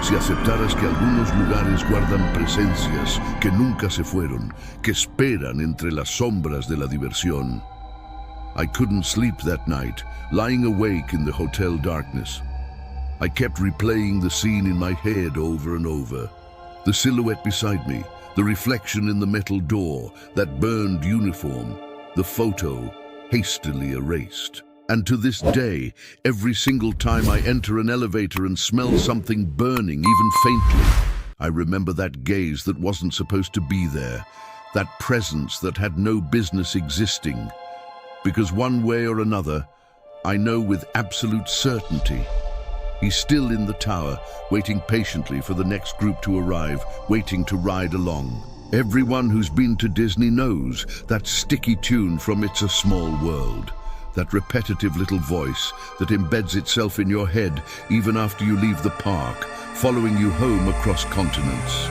si aceptaras que algunos lugares guardan presencias que nunca se fueron, que esperan entre las sombras de la diversión? I couldn't sleep that night, lying awake in the hotel darkness. I kept replaying the scene in my head over and over. The silhouette beside me, the reflection in the metal door, that burned uniform, the photo hastily erased. And to this day, every single time I enter an elevator and smell something burning, even faintly, I remember that gaze that wasn't supposed to be there, that presence that had no business existing. Because one way or another, I know with absolute certainty, he's still in the tower, waiting patiently for the next group to arrive, waiting to ride along. Everyone who's been to Disney knows that sticky tune from It's a Small World. That repetitive little voice that embeds itself in your head even after you leave the park, following you home across continents.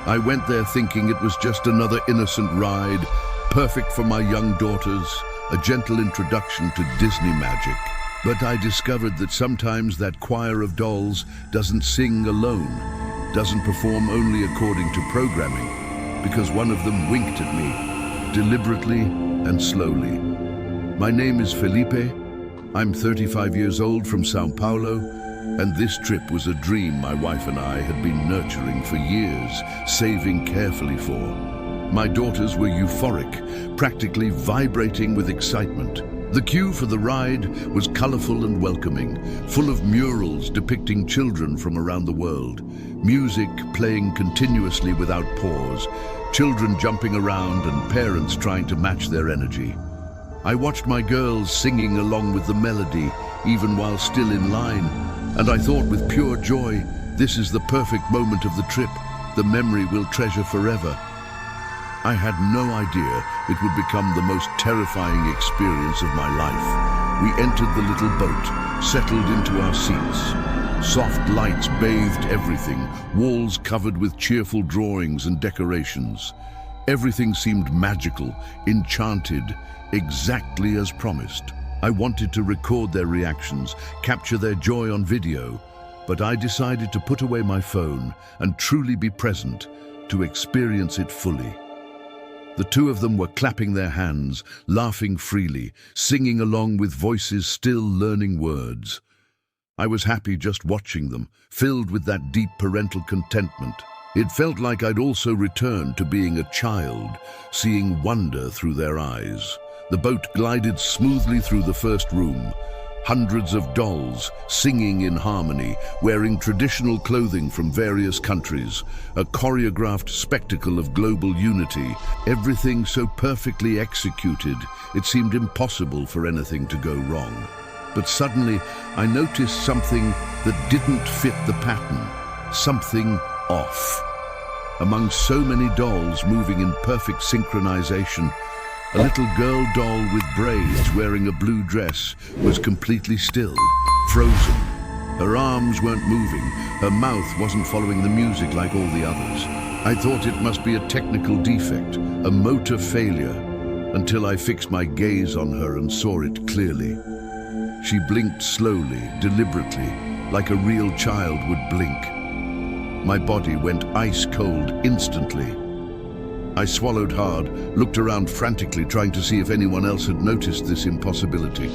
I went there thinking it was just another innocent ride, perfect for my young daughters, a gentle introduction to Disney magic. But I discovered that sometimes that choir of dolls doesn't sing alone, doesn't perform only according to programming, because one of them winked at me, deliberately and slowly. My name is Felipe. I'm 35 years old from Sao Paulo, and this trip was a dream my wife and I had been nurturing for years, saving carefully for. My daughters were euphoric, practically vibrating with excitement. The queue for the ride was colorful and welcoming, full of murals depicting children from around the world, music playing continuously without pause, children jumping around and parents trying to match their energy. I watched my girls singing along with the melody, even while still in line, and I thought with pure joy, this is the perfect moment of the trip, the memory we'll treasure forever. I had no idea it would become the most terrifying experience of my life. We entered the little boat, settled into our seats. Soft lights bathed everything, walls covered with cheerful drawings and decorations. Everything seemed magical, enchanted, exactly as promised. I wanted to record their reactions, capture their joy on video, but I decided to put away my phone and truly be present to experience it fully. The two of them were clapping their hands, laughing freely, singing along with voices still learning words. I was happy just watching them, filled with that deep parental contentment. It felt like I'd also returned to being a child, seeing wonder through their eyes. The boat glided smoothly through the first room. Hundreds of dolls, singing in harmony, wearing traditional clothing from various countries, a choreographed spectacle of global unity, everything so perfectly executed, it seemed impossible for anything to go wrong. But suddenly, I noticed something that didn't fit the pattern, something off. Among so many dolls moving in perfect synchronization, a little girl doll with braids wearing a blue dress was completely still, frozen. Her arms weren't moving, her mouth wasn't following the music like all the others. I thought it must be a technical defect, a motor failure, until I fixed my gaze on her and saw it clearly. She blinked slowly, deliberately, like a real child would blink. My body went ice cold instantly. I swallowed hard, looked around frantically, trying to see if anyone else had noticed this impossibility.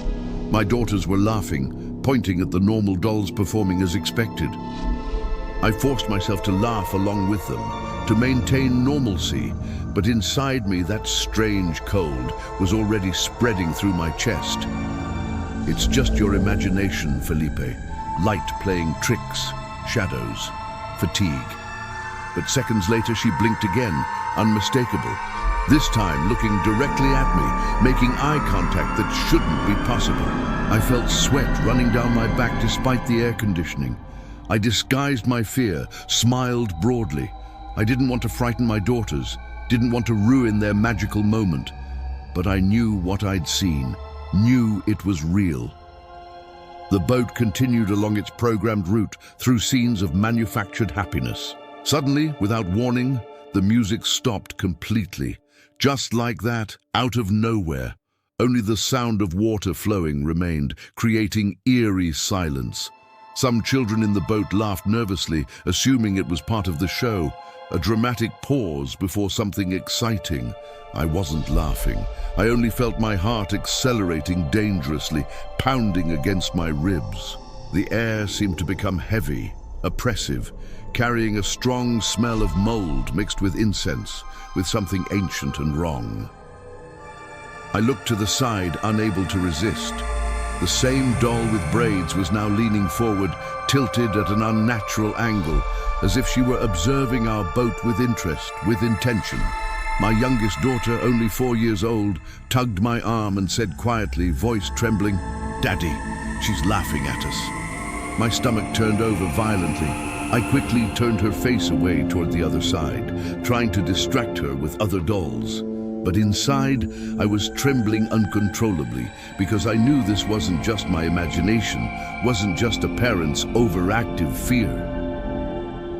My daughters were laughing, pointing at the normal dolls performing as expected. I forced myself to laugh along with them, to maintain normalcy, but inside me that strange cold was already spreading through my chest. It's just your imagination, Felipe. Light playing tricks, shadows, fatigue. But seconds later she blinked again, unmistakable. This time looking directly at me, making eye contact that shouldn't be possible. I felt sweat running down my back despite the air conditioning. I disguised my fear, smiled broadly. I didn't want to frighten my daughters, didn't want to ruin their magical moment. But I knew what I'd seen. knew it was real. The boat continued along its programmed route through scenes of manufactured happiness. Suddenly, without warning, the music stopped completely. Just like that, out of nowhere, only the sound of water flowing remained, creating eerie silence. Some children in the boat laughed nervously, assuming it was part of the show. A dramatic pause before something exciting. I wasn't laughing. I only felt my heart accelerating dangerously, pounding against my ribs. The air seemed to become heavy, oppressive, carrying a strong smell of mold mixed with incense, with something ancient and wrong. I looked to the side, unable to resist. The same doll with braids was now leaning forward, tilted at an unnatural angle, as if she were observing our boat with interest, with intention. My youngest daughter, only 4 years old, tugged my arm and said quietly, voice trembling, "Daddy, she's laughing at us." My stomach turned over violently. I quickly turned her face away toward the other side, trying to distract her with other dolls. But inside, I was trembling uncontrollably because I knew this wasn't just my imagination, wasn't just a parent's overactive fear.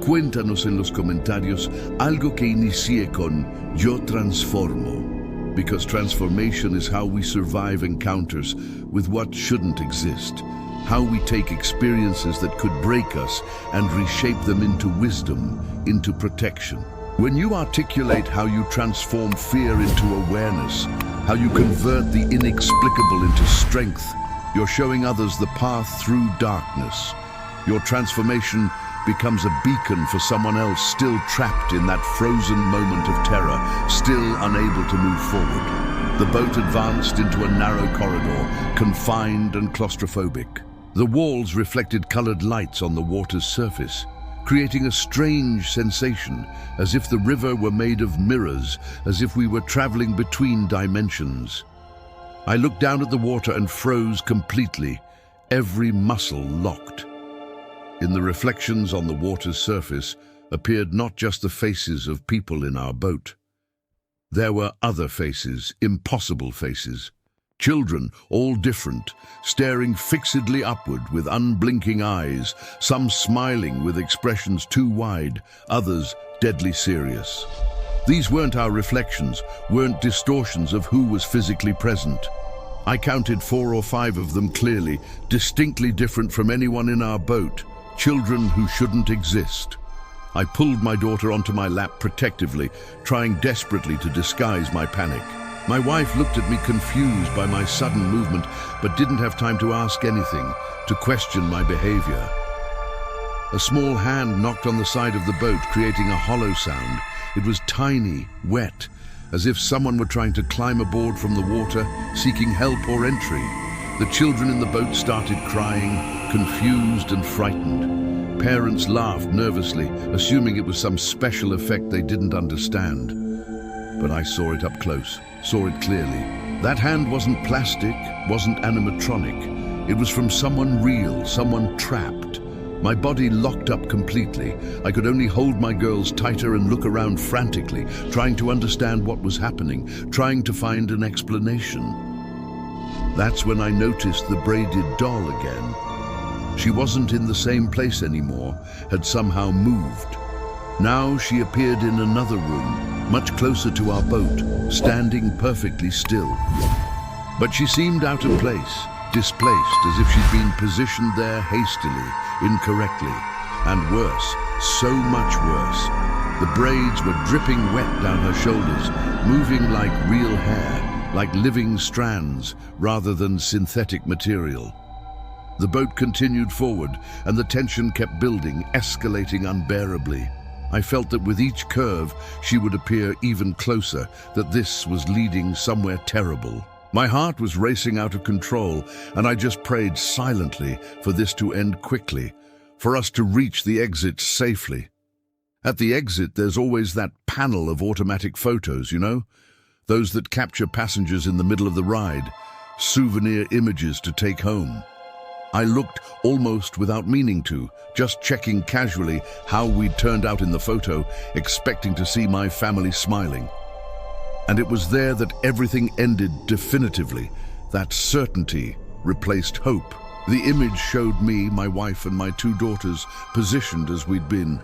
Cuéntanos en los comentarios algo que inicie con "Yo transformo," because transformation is how we survive encounters with what shouldn't exist, how we take experiences that could break us and reshape them into wisdom, into protection. When you articulate how you transform fear into awareness, how you convert the inexplicable into strength, you're showing others the path through darkness. Your transformation becomes a beacon for someone else still trapped in that frozen moment of terror, still unable to move forward. The boat advanced into a narrow corridor, confined and claustrophobic. The walls reflected colored lights on the water's surface, creating a strange sensation, as if the river were made of mirrors, as if we were traveling between dimensions. I looked down at the water and froze completely, every muscle locked. In the reflections on the water's surface appeared not just the faces of people in our boat. There were other faces, impossible faces. Children, all different, staring fixedly upward with unblinking eyes, some smiling with expressions too wide, others deadly serious. These weren't our reflections, weren't distortions of who was physically present. I counted 4 or 5 of them clearly, distinctly different from anyone in our boat, children who shouldn't exist. I pulled my daughter onto my lap protectively, trying desperately to disguise my panic. My wife looked at me confused by my sudden movement, but didn't have time to ask anything, to question my behavior. A small hand knocked on the side of the boat, creating a hollow sound. It was tiny, wet, as if someone were trying to climb aboard from the water, seeking help or entry. The children in the boat started crying, confused and frightened. Parents laughed nervously, assuming it was some special effect they didn't understand. But I saw it up close, saw it clearly. That hand wasn't plastic, wasn't animatronic. It was from someone real, someone trapped. My body locked up completely. I could only hold my girls tighter and look around frantically, trying to understand what was happening, trying to find an explanation. That's when I noticed the braided doll again. She wasn't in the same place anymore, had somehow moved. Now she appeared in another room, much closer to our boat, standing perfectly still. But she seemed out of place, displaced, as if she'd been positioned there hastily, incorrectly, and worse, so much worse. The braids were dripping wet down her shoulders, moving like real hair, like living strands rather than synthetic material. The boat continued forward, and the tension kept building, escalating unbearably. I felt that with each curve, she would appear even closer, that this was leading somewhere terrible. My heart was racing out of control, and I just prayed silently for this to end quickly, for us to reach the exit safely. At the exit, there's always that panel of automatic photos, you know? Those that capture passengers in the middle of the ride, souvenir images to take home. I looked almost without meaning to, just checking casually how we'd turned out in the photo, expecting to see my family smiling. And it was there that everything ended definitively, That certainty replaced hope. The image showed me, my wife, and my 2 daughters positioned as we'd been.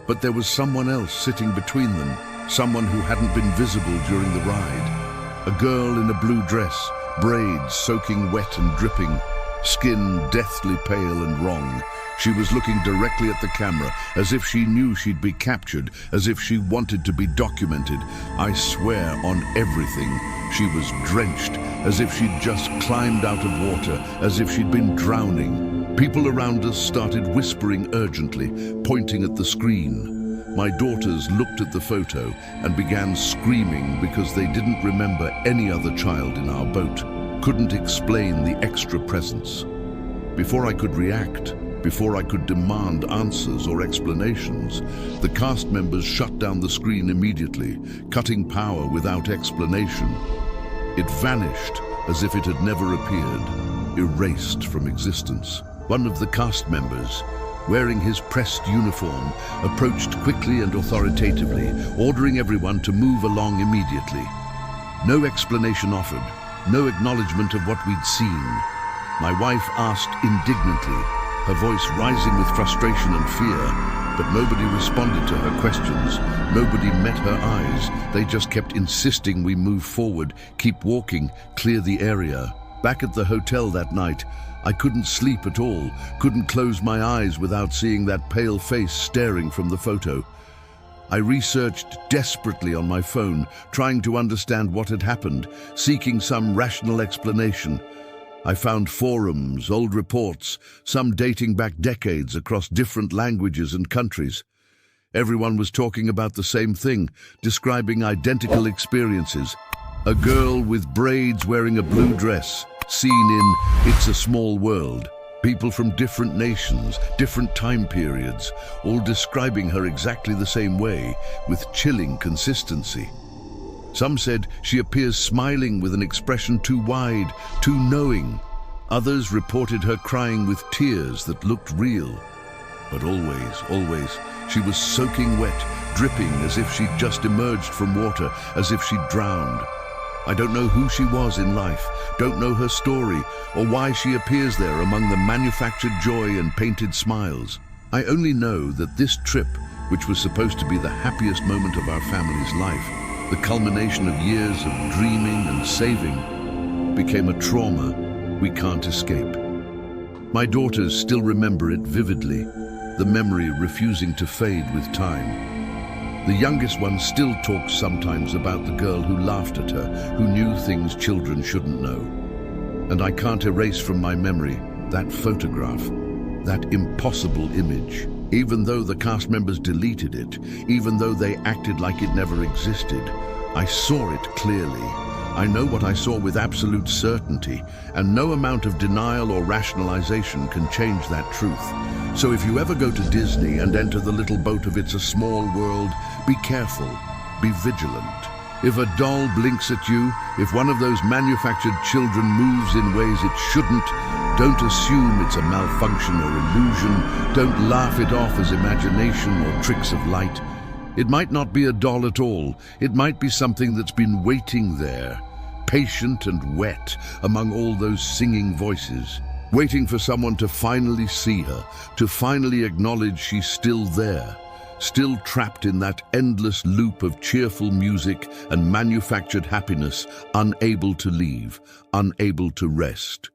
But there was someone else sitting between them, someone who hadn't been visible during the ride. A girl in a blue dress, braids soaking wet and dripping, skin deathly pale and wrong. She was looking directly at the camera, as if she knew she'd be captured, as if she wanted to be documented. I swear on everything, she was drenched, as if she'd just climbed out of water, as if she'd been drowning. People around us started whispering urgently, pointing at the screen. My daughters looked at the photo and began screaming because they didn't remember any other child in our boat, couldn't explain the extra presence. Before I could react, before I could demand answers or explanations, the cast members shut down the screen immediately, cutting power without explanation. It vanished as if it had never appeared, erased from existence. One of the cast members, wearing his pressed uniform, approached quickly and authoritatively, ordering everyone to move along immediately. No explanation offered, no acknowledgement of what we'd seen. My wife asked indignantly, her voice rising with frustration and fear, but nobody responded to her questions. Nobody met her eyes. They just kept insisting we move forward, keep walking, clear the area. Back at the hotel that night, I couldn't sleep at all, couldn't close my eyes without seeing that pale face staring from the photo. I researched desperately on my phone, trying to understand what had happened, seeking some rational explanation. I found forums, old reports, some dating back decades across different languages and countries. Everyone was talking about the same thing, describing identical experiences. A girl with braids wearing a blue dress, seen in It's a Small World. People from different nations, different time periods, all describing her exactly the same way, with chilling consistency. Some said she appears smiling with an expression too wide, too knowing. Others reported her crying with tears that looked real. But always, she was soaking wet, dripping as if she'd just emerged from water, as if she'd drowned. I don't know who she was in life, don't know her story, or why she appears there among the manufactured joy and painted smiles. I only know that this trip, which was supposed to be the happiest moment of our family's life, the culmination of years of dreaming and saving, became a trauma we can't escape. My daughters still remember it vividly, the memory refusing to fade with time. The youngest one still talks sometimes about the girl who laughed at her, who knew things children shouldn't know. And I can't erase from my memory that photograph, that impossible image. Even though the cast members deleted it, even though they acted like it never existed, I saw it clearly. I know what I saw with absolute certainty, and no amount of denial or rationalization can change that truth. So if you ever go to Disney and enter the little boat of It's a Small World, be careful, be vigilant. If a doll blinks at you, if one of those manufactured children moves in ways it shouldn't, don't assume it's a malfunction or illusion. Don't laugh it off as imagination or tricks of light. It might not be a doll at all. It might be something that's been waiting there, patient and wet among all those singing voices, waiting for someone to finally see her, to finally acknowledge she's still there, still trapped in that endless loop of cheerful music and manufactured happiness, unable to leave, unable to rest.